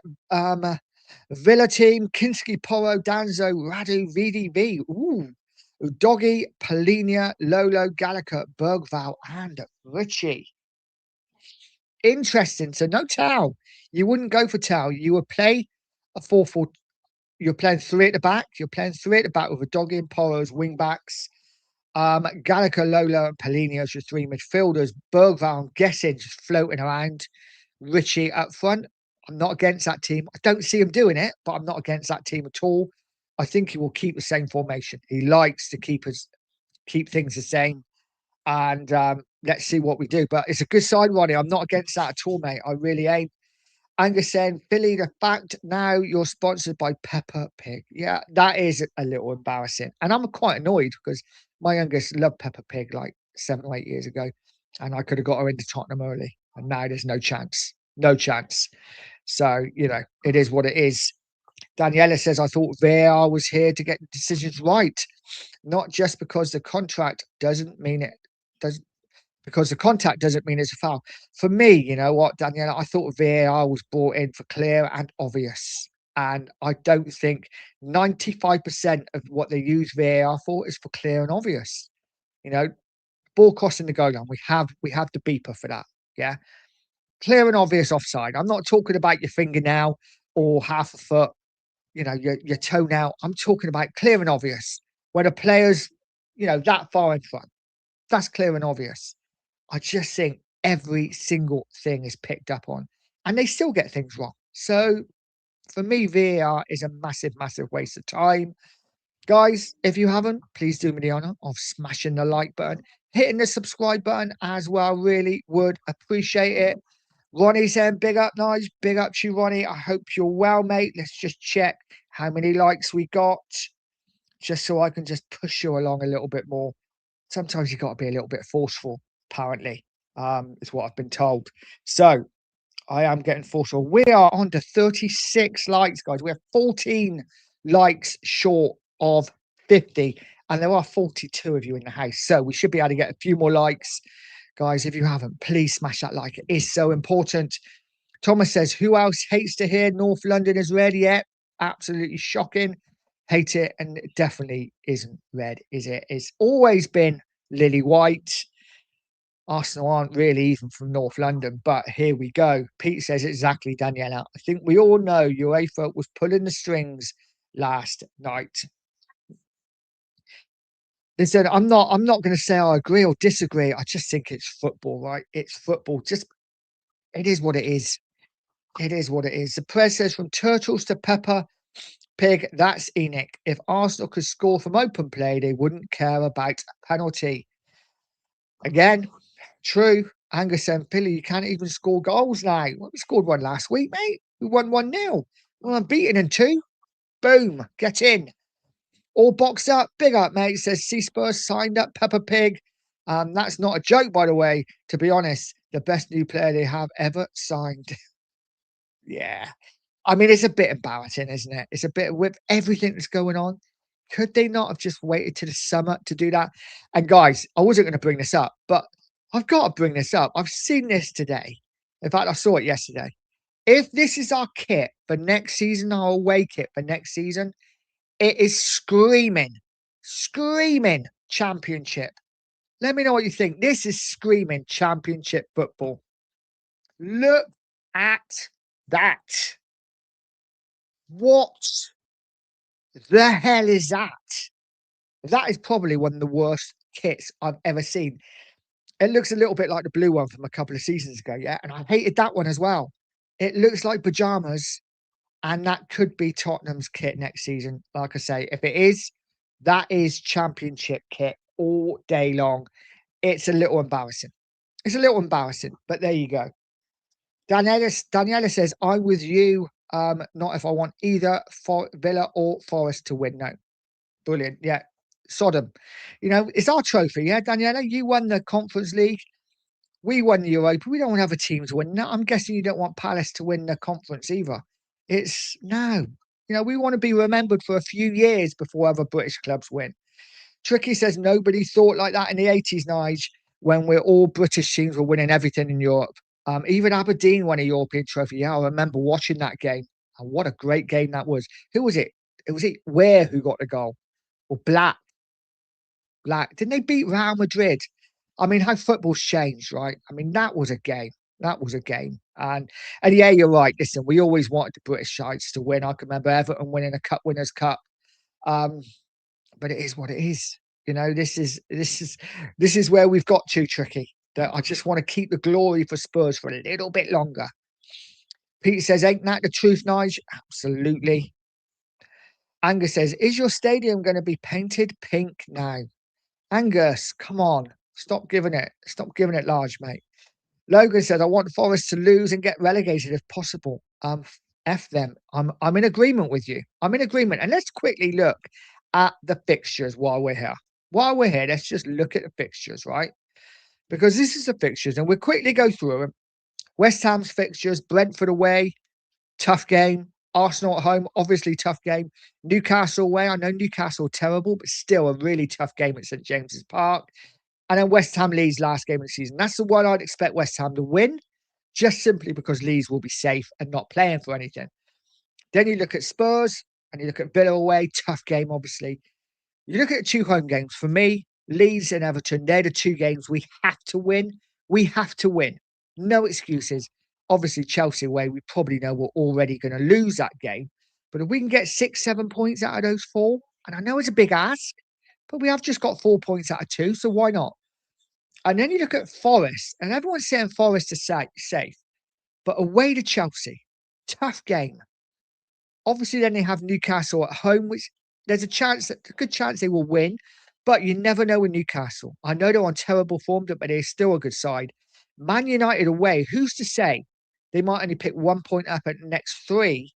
Villa team, Kinski, Porro, Danzo, Radu, VDV. Ooh. Doggy, Polina, Lolo, Gallagher, Bergval, and Richie. Interesting. So no Tau. You wouldn't go for Tau. You would play a 4-4. You're playing 3 at the back. You're playing 3 at the back with a Doggy and Porro as wing backs. Gallagher, Lolo, and Polina as your 3 midfielders. Bergval, I'm guessing, just floating around. Richie up front. I'm not against that team. I don't see him doing it, but I'm not against that team at all. I think he will keep the same formation. He likes to keep things the same. And let's see what we do. But it's a good side, Ronnie. I'm not against that at all, mate. I really ain't. Angus saying, Philly, the fact now you're sponsored by Peppa Pig. Yeah, that is a little embarrassing. And I'm quite annoyed because my youngest loved Peppa Pig like 7 or 8 years ago. And I could have got her into Tottenham early. And now there's no chance. No chance. So, it is what it is. Daniela says, I thought VAR was here to get decisions right, not just because the contract doesn't mean it does. Because the contact doesn't mean it's a foul. For me, you know what, Daniela, I thought VAR was brought in for clear and obvious. And I don't think 95% of what they use VAR for is for clear and obvious. Ball crossing the goal line. We have the beeper for that. Yeah. Clear and obvious offside. I'm not talking about your fingernail or half a foot, your toenail. I'm talking about clear and obvious. When a player's, that far in front, that's clear and obvious. I just think every single thing is picked up on, and they still get things wrong. So for me, VAR is a massive, massive waste of time. Guys, if you haven't, please do me the honor of smashing the like button, hitting the subscribe button as well. Really would appreciate it. Ronnie saying, big up, nice. Big up to you, Ronnie. I hope you're well, mate. Let's just check how many likes we got, just so I can just push you along a little bit more. Sometimes you've got to be a little bit forceful, apparently, is what I've been told. So I am getting forceful. We are on to 36 likes, guys. We're 14 likes short of 50, and there are 42 of you in the house. So we should be able to get a few more likes. Guys, if you haven't, please smash that like. It is so important. Thomas says, who else hates to hear North London is red yet? Absolutely shocking. Hate it, and it definitely isn't red, is it? It's always been lily white. Arsenal aren't really even from North London, but here we go. Pete says exactly, Daniela. I think we all know UEFA was pulling the strings last night. Listen, I'm not going to say I agree or disagree. I just think it's football, right? It's football. It is what it is. It is what it is. The press says from Turtles to Pepper Pig, that's Enoch. If Arsenal could score from open play, they wouldn't care about a penalty. Again, true. Angus and Billy, you can't even score goals now. Well, we scored one last week, mate. We won 1-0. Well, I'm beaten in 2. Boom. Get in. All boxed up. Big up, mate. Says Spurs signed up Peppa Pig. That's not a joke, by the way. To be honest, the best new player they have ever signed. Yeah. I mean, it's a bit embarrassing, isn't it? It's a bit with everything that's going on. Could they not have just waited to the summer to do that? And guys, I wasn't going to bring this up, but I've got to bring this up. I've seen this today. In fact, I saw it yesterday. If this is our kit for next season, our away kit for next season, it is screaming championship. Let me know what you think. This is screaming championship football. Look at that. What the hell is that? That is probably one of the worst kits I've ever seen. It looks a little bit like the blue one from a couple of seasons ago, yeah? And I hated that one as well. It looks like pajamas, and that could be Tottenham's kit next season. Like I say, if it is, that is championship kit all day long. It's a little embarrassing. It's a little embarrassing, but there you go. Daniela says, I'm with you. Not if I want either for Villa or Forest to win. No. Brilliant. Yeah. Sodom. You know, it's our trophy, yeah, Daniela? You won the Conference League. We won the Europa. We don't want other teams to win that. I'm guessing you don't want Palace to win the conference either. It's no. You know, we want to be remembered for a few years before other British clubs win. Tricky says nobody thought like that in the 80s, Nige, when we're all British teams were winning everything in Europe. Even Aberdeen won a European trophy. Yeah, I remember watching that game. And what a great game that was. Who was it? Was it Ware who got the goal? Or Black? Didn't they beat Real Madrid? I mean, how football's changed, right? I mean, that was a game. That was a game. And yeah, you're right. Listen, we always wanted the British sides to win. I can remember Everton winning a Cup Winners' Cup. But it is what it is. You know, this is where we've got to, Tricky. That I just want to keep the glory for Spurs for a little bit longer. Pete says, ain't that the truth, Nige? Absolutely. Angus says, is your stadium going to be painted pink now? Angus, come on. Stop giving it large, mate. Logan said, I want Forest to lose and get relegated if possible. F them. I'm in agreement with you. I'm in agreement. And let's quickly look at the fixtures while we're here. While we're here, let's just look at the fixtures, right? Because this is the fixtures, and we'll quickly go through them. West Ham's fixtures, Brentford away, tough game. Arsenal at home, obviously tough game. Newcastle away, I know Newcastle terrible, but still a really tough game at St James's Park. And then West Ham Leeds last game of the season. That's the one I'd expect West Ham to win, just simply because Leeds will be safe and not playing for anything. Then you look at Spurs and you look at Villa away, tough game, obviously. You look at the two home games. For me, Leeds and Everton, they're the two games we have to win. We have to win. No excuses. Obviously, Chelsea away, we probably know we're already going to lose that game. But if we can get 6-7 points out of those four, and I know it's a big ask, but we have just got 4 points out of 2, so why not? And then you look at Forest, and everyone's saying Forest is safe. But away to Chelsea, tough game. Obviously, then they have Newcastle at home, which there's a good chance they will win. But you never know with Newcastle. I know they're on terrible form, but they're still a good side. Man United away, who's to say they might only pick 1 point up at the next 3?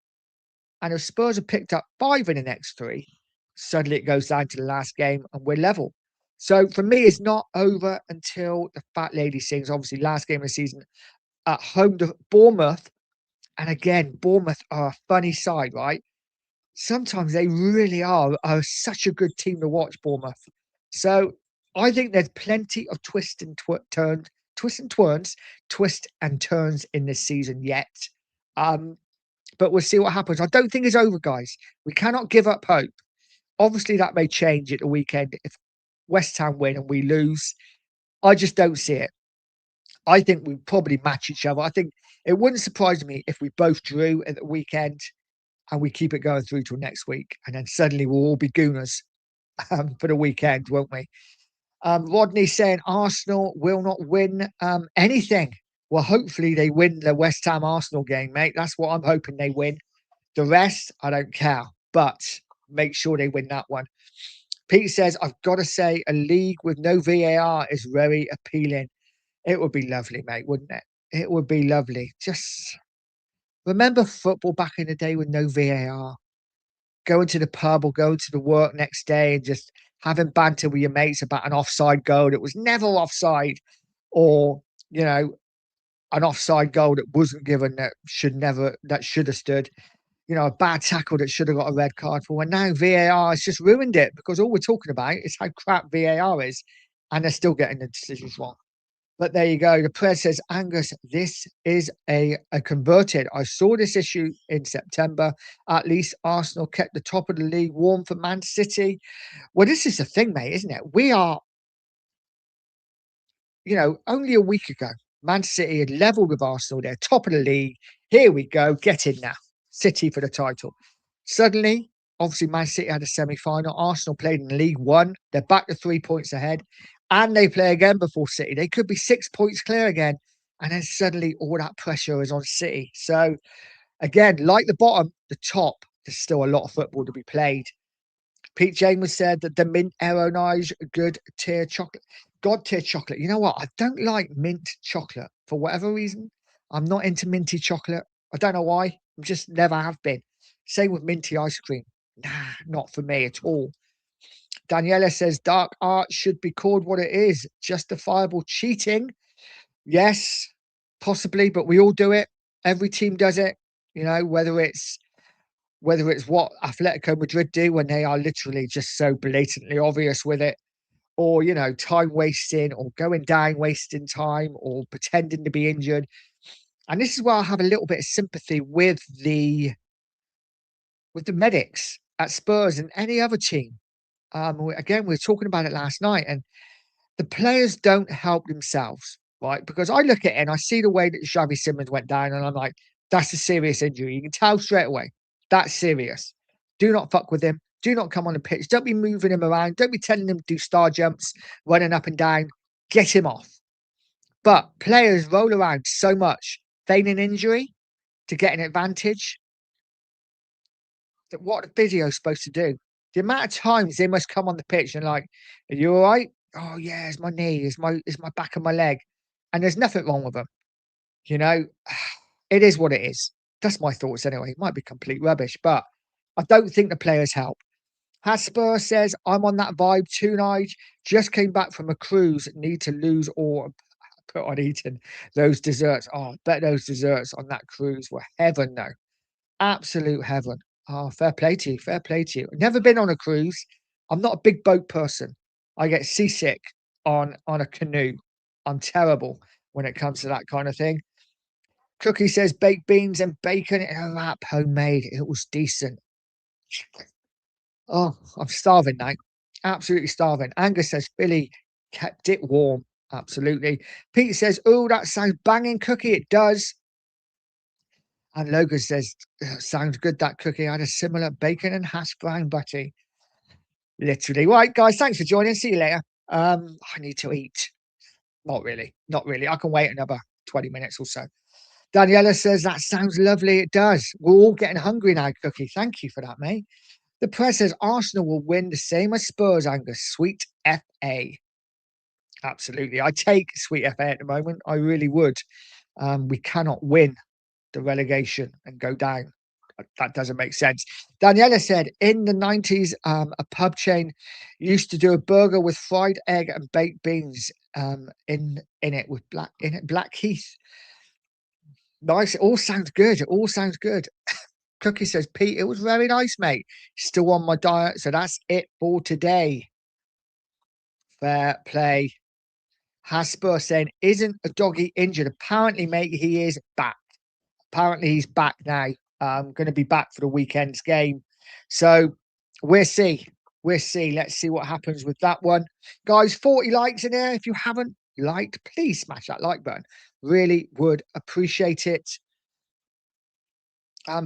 And if Spurs have picked up 5 in the next 3, suddenly it goes down to the last game and we're level. So for me, it's not over until the fat lady sings. Obviously, last game of the season at home to Bournemouth. And again, Bournemouth are a funny side, right? Sometimes they really are such a good team to watch, Bournemouth. So I think there's plenty of twists and turns in this season yet. But we'll see what happens. I don't think it's over, guys. We cannot give up hope. Obviously, that may change at the weekend if West Ham win and we lose. I just don't see it. I think we probably match each other. I think it wouldn't surprise me if we both drew at the weekend and we keep it going through till next week. And then suddenly we'll all be gooners for the weekend, won't we? Rodney saying Arsenal will not win anything. Well, hopefully they win the West Ham Arsenal game, mate. That's what I'm hoping they win. The rest, I don't care. But make sure they win that one. Pete says, I've got to say, a league with no VAR is very appealing. It would be lovely, mate, wouldn't it? It would be lovely. Just remember football back in the day with no VAR. Going to the pub or going to the work next day and just having banter with your mates about an offside goal that was never offside, or, you know, an offside goal that wasn't given that should have stood. a bad tackle that should have got a red card for, and now VAR has just ruined it because all we're talking about is how crap VAR is, and they're still getting the decisions wrong. But there you go. The press says, Angus, this is a converted. I saw this issue in September. At least Arsenal kept the top of the league warm for Man City. Well, this is the thing, mate, isn't it? We are, only a week ago, Man City had levelled with Arsenal. They're top of the league. Here we go. Get in now. City for the title. Suddenly, obviously, Man City had a semi-final. Arsenal played in League One. They're back to 3 points ahead. And they play again before City. They could be 6 points clear again. And then suddenly all that pressure is on City. So, again, like the bottom, the top, there's still a lot of football to be played. Pete James said that the mint Aeronage good tier chocolate, God tier chocolate. You know what? I don't like mint chocolate for whatever reason. I'm not into minty chocolate. I don't know why. I just never have been. Same with minty ice cream. Nah, not for me at all. Daniela says dark art should be called what it is, justifiable cheating. Yes, possibly, but we all do it. Every team does it. Whether it's what Atletico Madrid do when they are literally just so blatantly obvious with it, or, time wasting, or going down, wasting time, or pretending to be injured. And this is where I have a little bit of sympathy with the medics at Spurs and any other team. Again, we were talking about it last night, and the players don't help themselves, right? Because I look at it and I see the way that Xavi Simons went down, and I'm like, that's a serious injury. You can tell straight away. That's serious. Do not fuck with him. Do not come on the pitch. Don't be moving him around. Don't be telling him to do star jumps, running up and down. Get him off. But players roll around so much, feigning injury to get an advantage. That what the physio's supposed to do. The amount of times they must come on the pitch and like, are you all right? Oh yeah, it's my knee, it's my back of my leg. And there's nothing wrong with them. You know, it is what it is. That's my thoughts anyway. It might be complete rubbish, but I don't think the players help. Hasper says, I'm on that vibe too, Nige. Just came back from a cruise. Need to lose or put on eating those desserts. Oh, I bet those desserts on that cruise were heaven, though. Absolute heaven. Oh, fair play to you. Fair play to you. Never been on a cruise. I'm not a big boat person. I get seasick on a canoe. I'm terrible when it comes to that kind of thing. Cookie says baked beans and bacon in a wrap, homemade. It was decent. Oh, I'm starving now. Absolutely starving. Angus says Billy kept it warm. Absolutely. Pete says, oh, that sounds banging, Cookie. It does. And Logan says, sounds good, that Cookie. I had a similar bacon and hash brown butty. Literally. Right, guys, thanks for joining. See you later. I need to eat. Not really. Not really. I can wait another 20 minutes or so. Daniela says, that sounds lovely. It does. We're all getting hungry now, Cookie. Thank you for that, mate. The press says Arsenal will win the same as Spurs, Angus. Sweet FA. Absolutely. I take sweet FA at the moment. I really would. We cannot win the relegation and go down. That doesn't make sense. Daniela said in the 90s, a pub chain used to do a burger with fried egg and baked beans in it with Black Heath. Nice. It all sounds good. It all sounds good. Cookie says, Pete, it was very nice, mate. Still on my diet, so that's it for today. Fair play. Hasper saying, isn't a doggy injured? Apparently, mate, he is back. Apparently, he's back now. Going to be back for the weekend's game. So we'll see. We'll see. Let's see what happens with that one. Guys, 40 likes in there. If you haven't liked, please smash that like button. Really would appreciate it.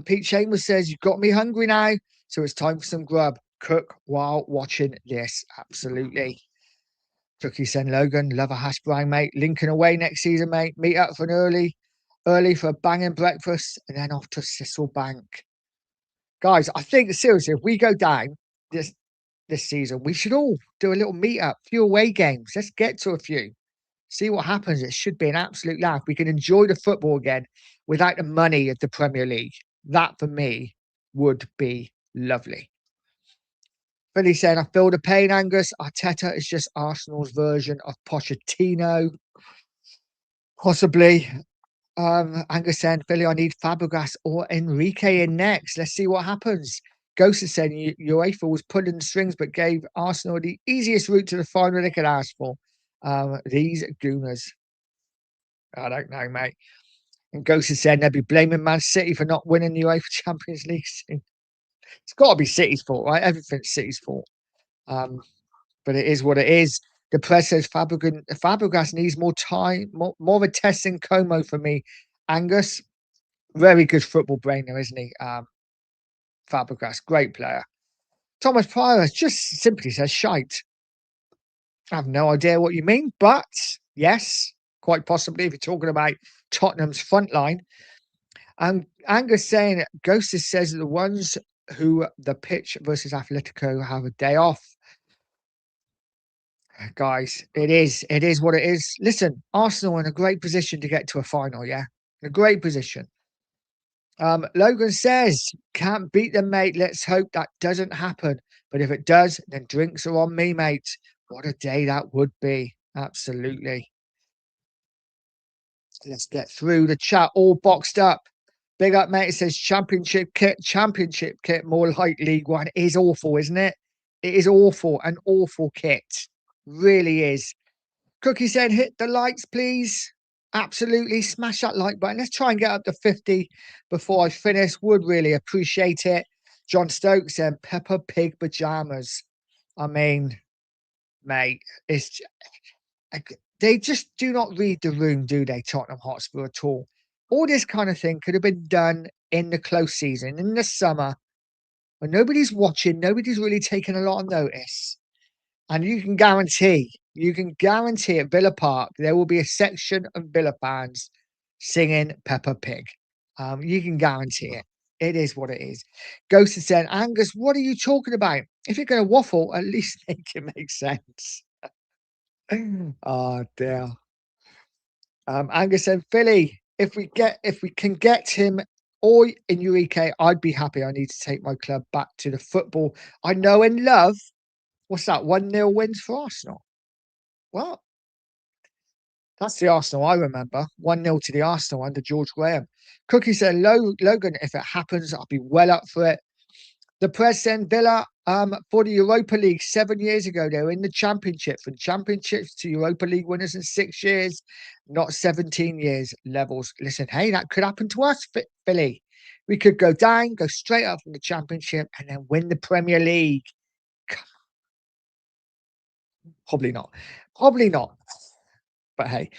Pete Chambers says, you've got me hungry now. So it's time for some grub. Cook while watching this. Absolutely. Cookie send Logan, love a hash brown, mate. Lincoln away next season, mate. Meet up for an early for a banging breakfast, and then off to Cecil Bank. Guys, I think seriously, if we go down this season, we should all do a little meet up, few away games. Let's get to a few. See what happens. It should be an absolute laugh. We can enjoy the football again without the money of the Premier League. That for me would be lovely. Billy saying, I feel the pain, Angus. Arteta is just Arsenal's version of Pochettino. Possibly. Angus saying, Billy, I need Fabregas or Enrique in next. Let's see what happens. Ghost is saying UEFA was pulling the strings but gave Arsenal the easiest route to the final they could ask for. These Gooners. I don't know, mate. And Ghost is saying they'd be blaming Man City for not winning the UEFA Champions League soon. It's got to be City's fault, right? Everything's City's fault. But it is what it is. The press says Fabregas needs more time, more of a test than Como for me. Angus, very good football brainer, isn't he? Fabregas, great player. Thomas Pryor just simply says shite. I have no idea what you mean, but yes, quite possibly if you're talking about Tottenham's front line. And Angus saying Ghostis says that the ones who the pitch versus Atletico have a day off. Guys, it is what it is. Listen, Arsenal in a great position to get to a final, yeah? In a great position. Logan says, can't beat them, mate. Let's hope that doesn't happen. But if it does, then drinks are on me, mate. What a day that would be. Absolutely. Let's get through the chat all boxed up. Big up, mate. It says championship kit, more like League One. It is awful, isn't it? It is awful, an awful kit. Really is. Cookie said, hit the likes, please. Absolutely. Smash that like button. Let's try and get up to 50 before I finish. Would really appreciate it. John Stokes said, Peppa Pig pajamas. I mean, mate, they just do not read the room, do they, Tottenham Hotspur at all? All this kind of thing could have been done in the close season, in the summer, when nobody's watching, nobody's really taking a lot of notice. And you can guarantee at Villa Park, there will be a section of Villa fans singing Peppa Pig. You can guarantee it. It is what it is. Ghost is saying, Angus, what are you talking about? If you're going to waffle, at least make it make sense. Oh, dear. Angus said, Philly, if we can get him or Enrique, I'd be happy. I need to take my club back to the football I know and love. What's that? 1-0 wins for Arsenal. Well, that's the Arsenal I remember. 1-0 to the Arsenal under George Graham. Cookie said, Logan, if it happens, I'll be well up for it. The press sent Villa for the Europa League 7 years ago. They were in the Championship. From Championships to Europa League winners in 6 years, not 17 years levels. Listen, hey, that could happen to us, Philly. We could go down, go straight up from the Championship and then win the Premier League. Probably not. Probably not. But hey,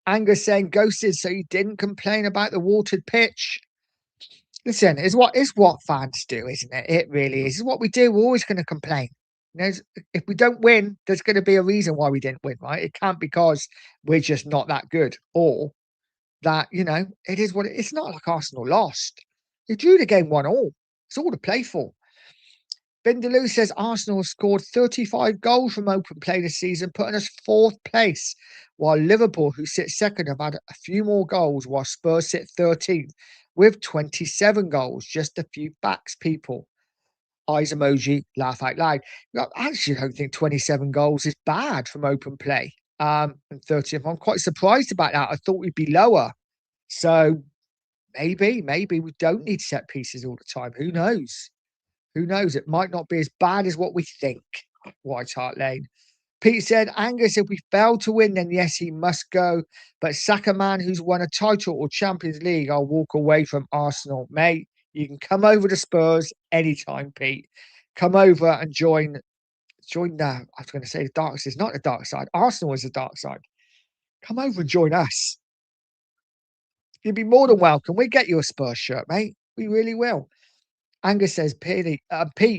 Angus saying ghosted, so you didn't complain about the watered pitch. Listen, it's what fans do, isn't it? It really is. It's what we do. We're always going to complain. If we don't win, there's going to be a reason why we didn't win, right? It can't because we're just not that good, or that it is what it's not like Arsenal lost. They drew the game 1-1. It's all to play for. Bindaloo says Arsenal scored 35 goals from open play this season, putting us 4th place, while Liverpool, who sit second, have had a few more goals, while Spurs sit 13th with 27 goals. Just a few facts, people. Eyes emoji, laugh out loud. I actually don't think 27 goals is bad from open play. And 30th, I'm quite surprised about that. I thought we'd be lower. So maybe we don't need set pieces all the time. Who knows? Who knows? It might not be as bad as what we think. White Hart Lane. Pete said, Angus, if we fail to win, then yes, he must go. But sack a man who's won a title or Champions League, I'll walk away from Arsenal. Mate, you can come over to Spurs anytime, Pete. Come over and join the, I was going to say the dark side. It's not the dark side. Arsenal is the dark side. Come over and join us. You'd be more than welcome. We get you a Spurs shirt, mate. We really will. Angus says, Pete,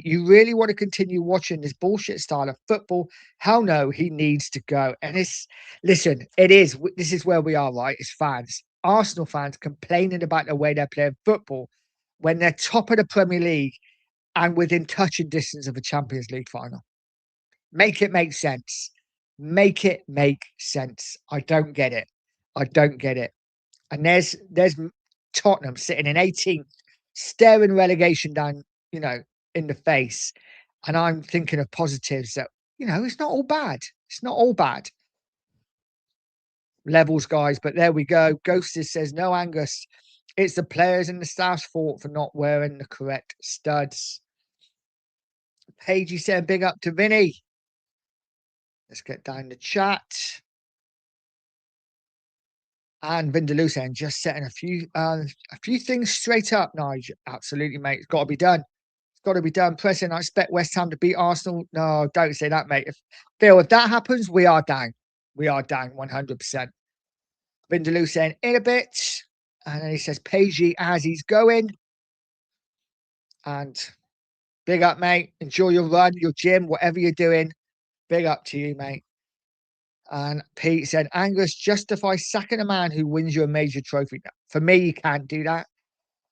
you really want to continue watching this bullshit style of football? Hell no, he needs to go. And this is where we are, right? As fans, Arsenal fans complaining about the way they're playing football when they're top of the Premier League and within touching distance of a Champions League final. Make it make sense. Make it make sense. I don't get it. And there's Tottenham sitting in 18th, staring relegation down, in the face. And I'm thinking of positives that, it's not all bad. It's not all bad. levels, guys. But there we go. Ghosted says, no, Angus. It's the players and the staff's fault for not wearing the correct studs. Paige said, big up to Vinny. Let's get down the chat. And Vindaloo saying, just setting a few things straight up, Nigel. Absolutely, mate. It's got to be done. It's got to be done. Pressing, I expect West Ham to beat Arsenal. No, don't say that, mate. If that happens, we are down. We are down 100%. Vindaloo saying, in a bit. And then he says, Pagey as he's going. And big up, mate. Enjoy your run, your gym, whatever you're doing. Big up to you, mate. And Pete said, Angus, justify sacking a man who wins you a major trophy. For me, you can't do that.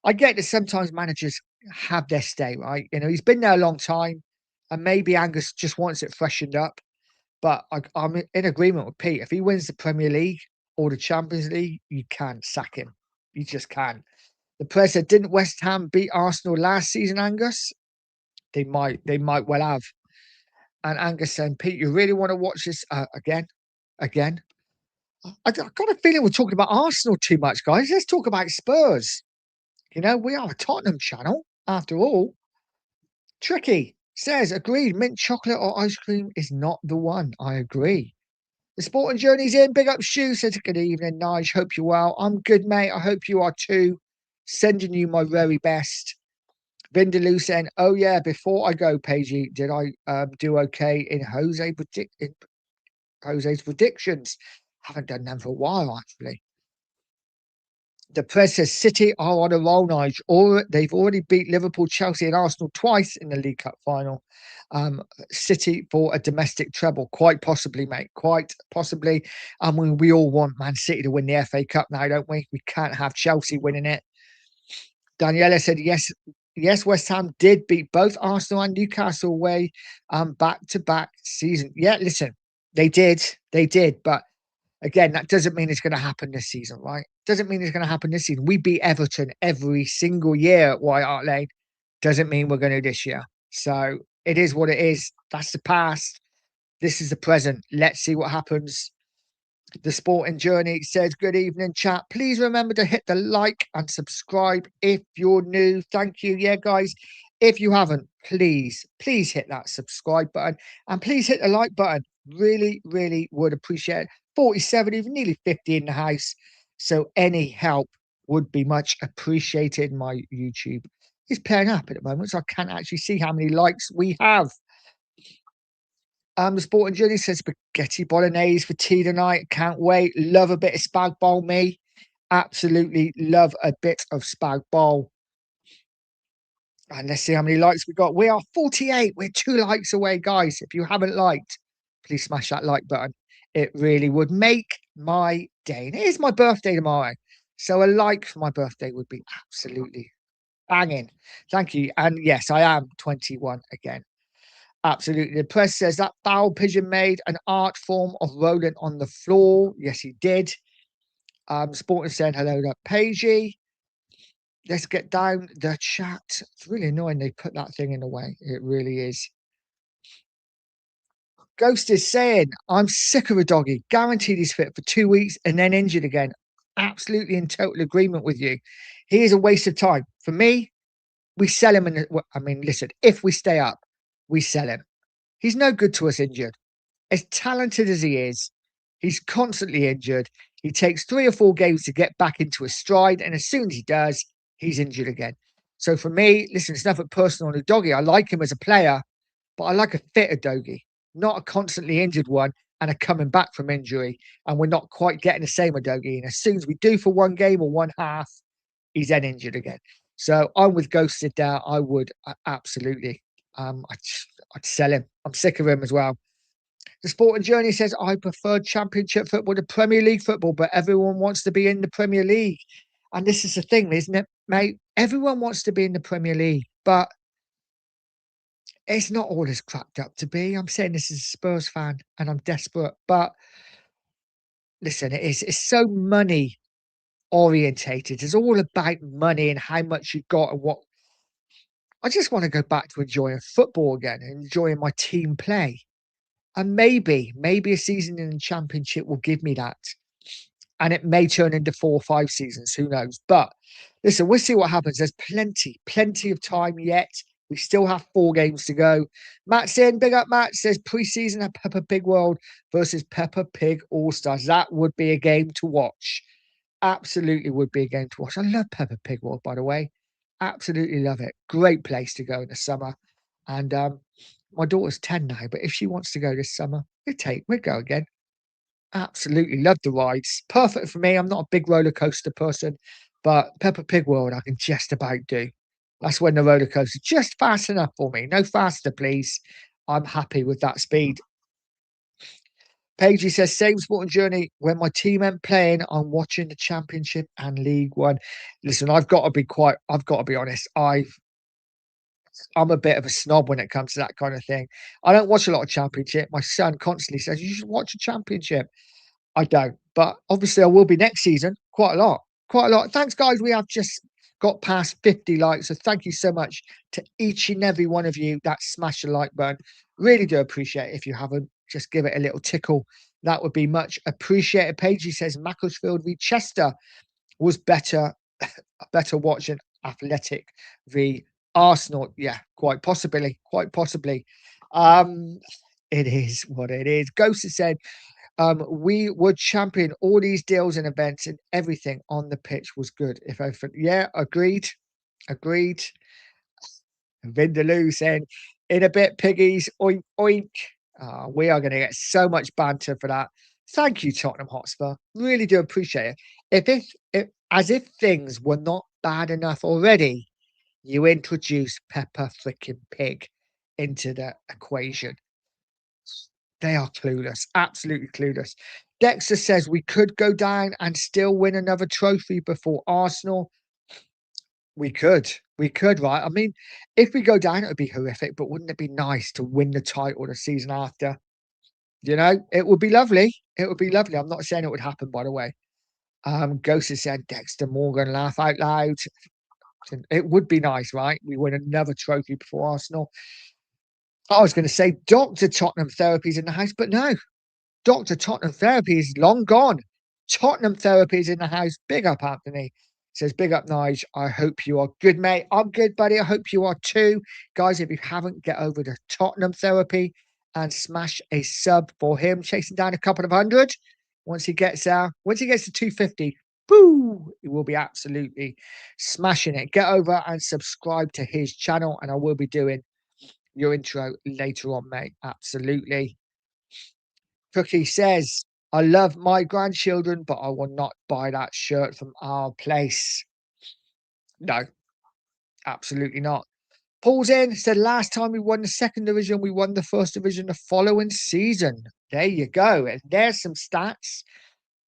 I get that sometimes managers have their stay, right? You know, he's been there a long time, and maybe Angus just wants it freshened up. But I'm in agreement with Pete. If he wins the Premier League or the Champions League, you can't sack him. You just can't. The press said, didn't West Ham beat Arsenal last season, Angus? They might well have. And Angus saying, Pete, you really want to watch this again? I got a feeling we're talking about Arsenal too much, guys. Let's talk about Spurs. You know, we are a Tottenham channel, after all. Tricky says, agreed, mint chocolate or ice cream is not the one. I agree. The Sporting Journey's in. Big up, Stu. Says, good evening, Nige. Hope you're well. I'm good, mate. I hope you are too. Sending you my very best. Vindaloo saying, oh, yeah, before I go, Pagey, did I do okay in Jose's predictions? Haven't done them for a while, actually. The press says City are on a roll, Nige. They've already beat Liverpool, Chelsea, and Arsenal twice in the League Cup final. City for a domestic treble, quite possibly, mate. Quite possibly. We all want Man City to win the FA Cup now, don't we? We can't have Chelsea winning it. Daniela said yes. West Ham did beat both Arsenal and Newcastle away, back-to-back season. Yeah, listen, they did, but. Again, that doesn't mean it's going to happen this season, right? Doesn't mean it's going to happen this season. We beat Everton every single year at White Hart Lane. Doesn't mean we're going to this year. So it is what it is. That's the past. This is the present. Let's see what happens. The Sporting Journey says, good evening, chat. Please remember to hit the like and subscribe if you're new. Thank you. Yeah, guys, if you haven't, please hit that subscribe button and please hit the like button. Really, really would appreciate it. 47, even nearly 50 in the house. So any help would be much appreciated. My YouTube is playing up at the moment, so I can't actually see how many likes we have. The Sporting Journey says spaghetti bolognese for tea tonight. Can't wait. Love a bit of spag bowl, me. Absolutely love a bit of spag bowl. And let's see how many likes we got. We are 48. We're 2 likes away, guys. If you haven't liked, please smash that like button. It really would make my day. And it is my birthday tomorrow. So a like for my birthday would be absolutely banging. Thank you. And yes, I am 21 again. Absolutely. The press says that foul pigeon made an art form of rolling on the floor. Yes, he did. Sporting saying hello to Pagey. Let's get down the chat. It's really annoying they put that thing in the way. It really is. Ghost is saying, I'm sick of a doggy. Guaranteed he's fit for 2 weeks and then injured again. Absolutely in total agreement with you. He is a waste of time. For me, we sell him. Listen, if we stay up, we sell him. He's no good to us injured. As talented as he is, he's constantly injured. He takes 3 or 4 games to get back into his stride. And as soon as he does, he's injured again. So for me, listen, it's nothing personal on the doggy. I like him as a player, but I like a fitter doggy, not a constantly injured one and a coming back from injury. And we're not quite getting the same doggy. And as soon as we do for 1 game or 1 half, he's then injured again. So I'm with Ghosted there. I would absolutely. I'd sell him. I'm sick of him as well. The Sporting Journey says, I prefer Championship football to Premier League football, but everyone wants to be in the Premier League. And this is the thing, isn't it, mate? Everyone wants to be in the Premier League, but it's not all it's cracked up to be. I'm saying this as a Spurs fan, and I'm desperate. But listen, it's so money orientated. It's all about money and how much you got and what. I just want to go back to enjoying football again and enjoying my team play. And maybe a season in the Championship will give me that. and it may turn into 4 or 5 seasons. Who knows? But listen, we'll see what happens. There's plenty of time yet. We still have 4 games to go. Matt's in. Big up, Matt. Says preseason at Peppa Pig World versus Peppa Pig All Stars. That would be a game to watch. Absolutely would be a game to watch. I love Peppa Pig World, by the way. Absolutely love it. Great place to go in the summer. And my daughter's 10 now, but if she wants to go this summer, we'd go again. Absolutely love the rides. Perfect for me. I'm not a big roller coaster person, but Peppa Pig World I can just about do. That's when the roller coaster just fast enough for me. No faster, please. I'm happy with that speed. Pagey says, same sporting journey. When my team ain't playing, I'm watching the Championship and League One. Listen, I've got to be honest. I'm a bit of a snob when it comes to that kind of thing. I don't watch a lot of Championship. My son constantly says, you should watch a Championship. I don't, but obviously I will be next season. Quite a lot. Quite a lot. Thanks, guys. We have just got past 50 likes. So thank you so much to each and every one of you that smash the like button. Really do appreciate it. If you haven't, just give it a little tickle. That would be much appreciated. Pagey says Macclesfield v Chester was better watching Athletic v Arsenal. Yeah, quite possibly. Quite possibly. It is what it is. Ghost has said, we would champion all these deals and events, and everything on the pitch was good. If everything, yeah, agreed. Vindaloo saying, in a bit, piggies, oink, oink. We are going to get so much banter for that. Thank you, Tottenham Hotspur. Really do appreciate it. As if things were not bad enough already, you introduce Peppa freaking Pig into the equation. They are clueless, absolutely clueless. Dexter says we could go down and still win another trophy before Arsenal. We could, right? I mean, if we go down, it would be horrific, but wouldn't it be nice to win the title the season after? You know, it would be lovely. It would be lovely. I'm not saying it would happen, by the way. Ghost has said Dexter Morgan, laugh out loud. It would be nice, right? We win another trophy before Arsenal. I was going to say Dr. Tottenham Therapy's in the house, but no. Dr. Tottenham Therapy is long gone. Tottenham Therapy is in the house. Big up, Anthony. Says, big up, Nige. I hope you are good, mate. I'm good, buddy. I hope you are too. Guys, if you haven't, get over to Tottenham Therapy and smash a sub for him. Chasing down a couple of hundred. Once he gets to 250, boo, he will be absolutely smashing it. Get over and subscribe to his channel, and I will be doing your intro later on, mate. Absolutely. Cookie says, I love my grandchildren, but I will not buy that shirt from our place. No, absolutely not. Paul's in, said, last time we won the second division, we won the first division the following season. There you go. And there's some stats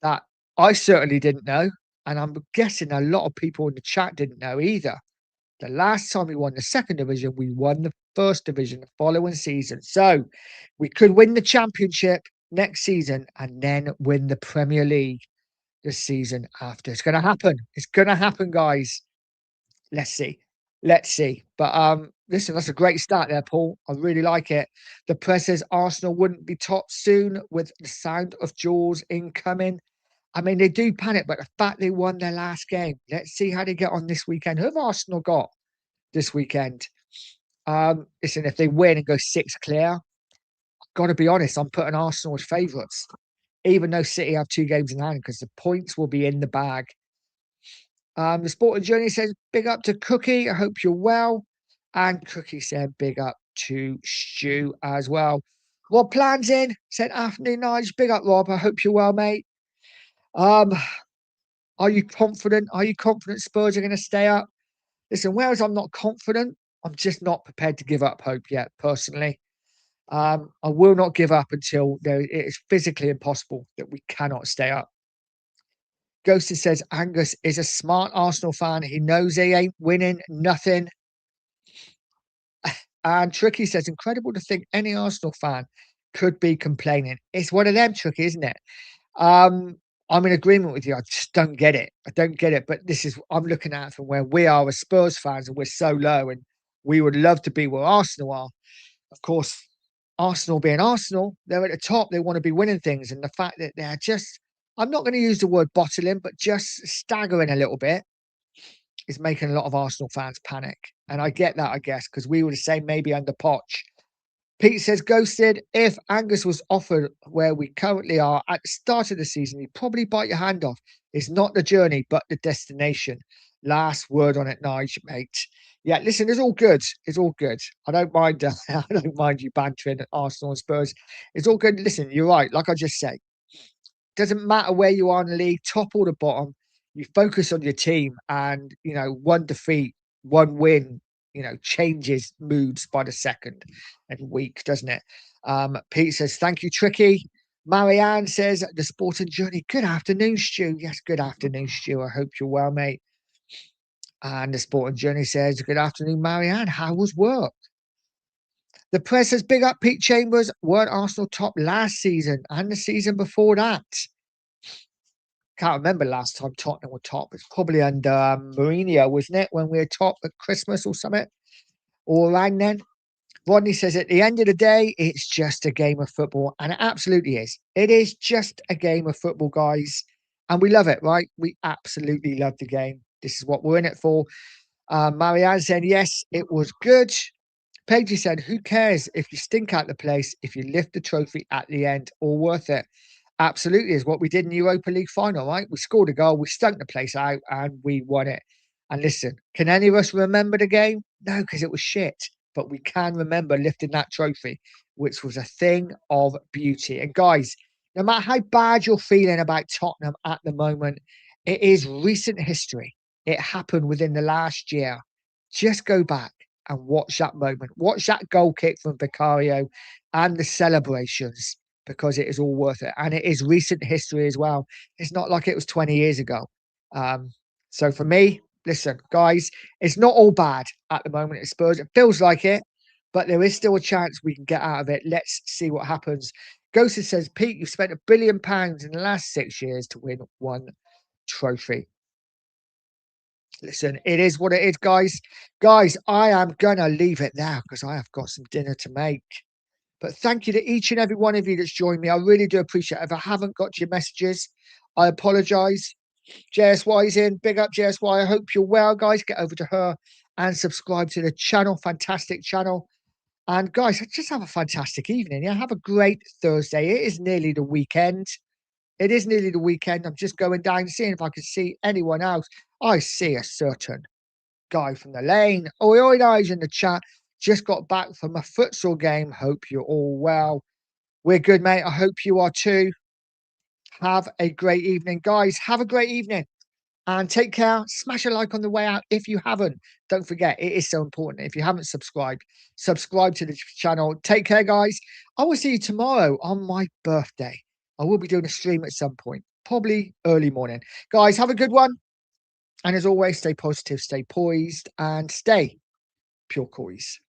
that I certainly didn't know. And I'm guessing a lot of people in the chat didn't know either. The last time we won the second division, we won the first division the following season. So we could win the championship next season and then win the Premier League the season after. It's going to happen. It's going to happen, guys. Let's see. But listen, that's a great start there, Paul. I really like it. The press says Arsenal wouldn't be top soon with the sound of Jaws incoming. I mean, they do panic, but the fact they won their last game, let's see how they get on this weekend. Who have Arsenal got this weekend? Listen, if they win and go 6 clear, I've got to be honest, I'm putting Arsenal as favourites, even though City have 2 games in hand, because the points will be in the bag. The Sporting Journey says, big up to Cookie. I hope you're well. And Cookie said, big up to Stu as well. Rob Plans in, said, afternoon, Nige. Big up, Rob. I hope you're well, mate. Are you confident? Are you confident Spurs are going to stay up? Listen, whereas I'm not confident, I'm just not prepared to give up hope yet, personally. I will not give up until it is physically impossible that we cannot stay up. Ghosted says Angus is a smart Arsenal fan. He knows they ain't winning nothing. And Tricky says, incredible to think any Arsenal fan could be complaining. It's one of them, Tricky, isn't it? I'm in agreement with you. I just don't get it. But I'm looking at it from where we are as Spurs fans, and we're so low, and we would love to be where Arsenal are. Of course, Arsenal being Arsenal, they're at the top. They want to be winning things. And the fact that they're just I'm not going to use the word bottling, but just staggering a little bit is making a lot of Arsenal fans panic. And I get that, I guess, because we were the same maybe under Poch. Pete says, Ghosted, if Angus was offered where we currently are at the start of the season, he'd probably bite your hand off. It's not the journey, but the destination. Last word on it, Nige, mate. Yeah, listen, it's all good. It's all good. I don't mind. I don't mind you bantering at Arsenal and Spurs. It's all good. Listen, you're right. Like I just said, doesn't matter where you are in the league, top or the bottom. You focus on your team, and one defeat, one win, changes moods by the second and week, doesn't it? Pete says, thank you, Tricky. Marianne says, the sporting journey. Good afternoon, Stu. Yes, good afternoon, Stu. I hope you're well, mate. And the sporting journey says, good afternoon, Marianne. How was work? The press says, big up, Pete Chambers. Weren't Arsenal top last season and the season before that? Can't remember last time Tottenham were top. It's probably under Mourinho, wasn't it? When we were top at Christmas or something, or around then. Rodney says, at the end of the day, it's just a game of football. And it absolutely is. It is just a game of football, guys. And we love it, right? We absolutely love the game. This is what we're in it for. Marianne said, yes, it was good. Pagey said, who cares if you stink out the place, if you lift the trophy at the end, all worth it. Absolutely is what we did in the Europa League final, right? We scored a goal, we stunk the place out, and we won it. And listen, can any of us remember the game? No, because it was shit. But we can remember lifting that trophy, which was a thing of beauty. And guys, no matter how bad you're feeling about Tottenham at the moment, it is recent history. It happened within the last year. Just go back and watch that moment. Watch that goal kick from Vicario and the celebrations, because it is all worth it. And it is recent history as well. It's not like it was 20 years ago. So for me, listen, guys, it's not all bad at the moment at Spurs. It feels like it, but there is still a chance we can get out of it. Let's see what happens. Ghosted says, Pete, you've spent £1 billion in the last 6 years to win one trophy. Listen, it is what it is, guys. Guys, I am going to leave it there because I have got some dinner to make. But thank you to each and every one of you that's joined me. I really do appreciate it. If I haven't got your messages, I apologise. JSY's in. Big up, JSY. I hope you're well, guys. Get over to her and subscribe to the channel. Fantastic channel. And guys, just have a fantastic evening. Yeah, have a great Thursday. It is nearly the weekend. It is nearly the weekend. I'm just going down, seeing if I can see anyone else. I see a certain guy from the lane. Oi, guys in the chat. Just got back from a futsal game. Hope you're all well. We're good, mate. I hope you are too. Have a great evening, guys. Have a great evening and take care. Smash a like on the way out if you haven't. Don't forget, it is so important. If you haven't subscribed, subscribe to the channel. Take care, guys. I will see you tomorrow on my birthday. I will be doing a stream at some point, probably early morning. Guys, have a good one. And as always, stay positive, stay poised, and stay pure Coys.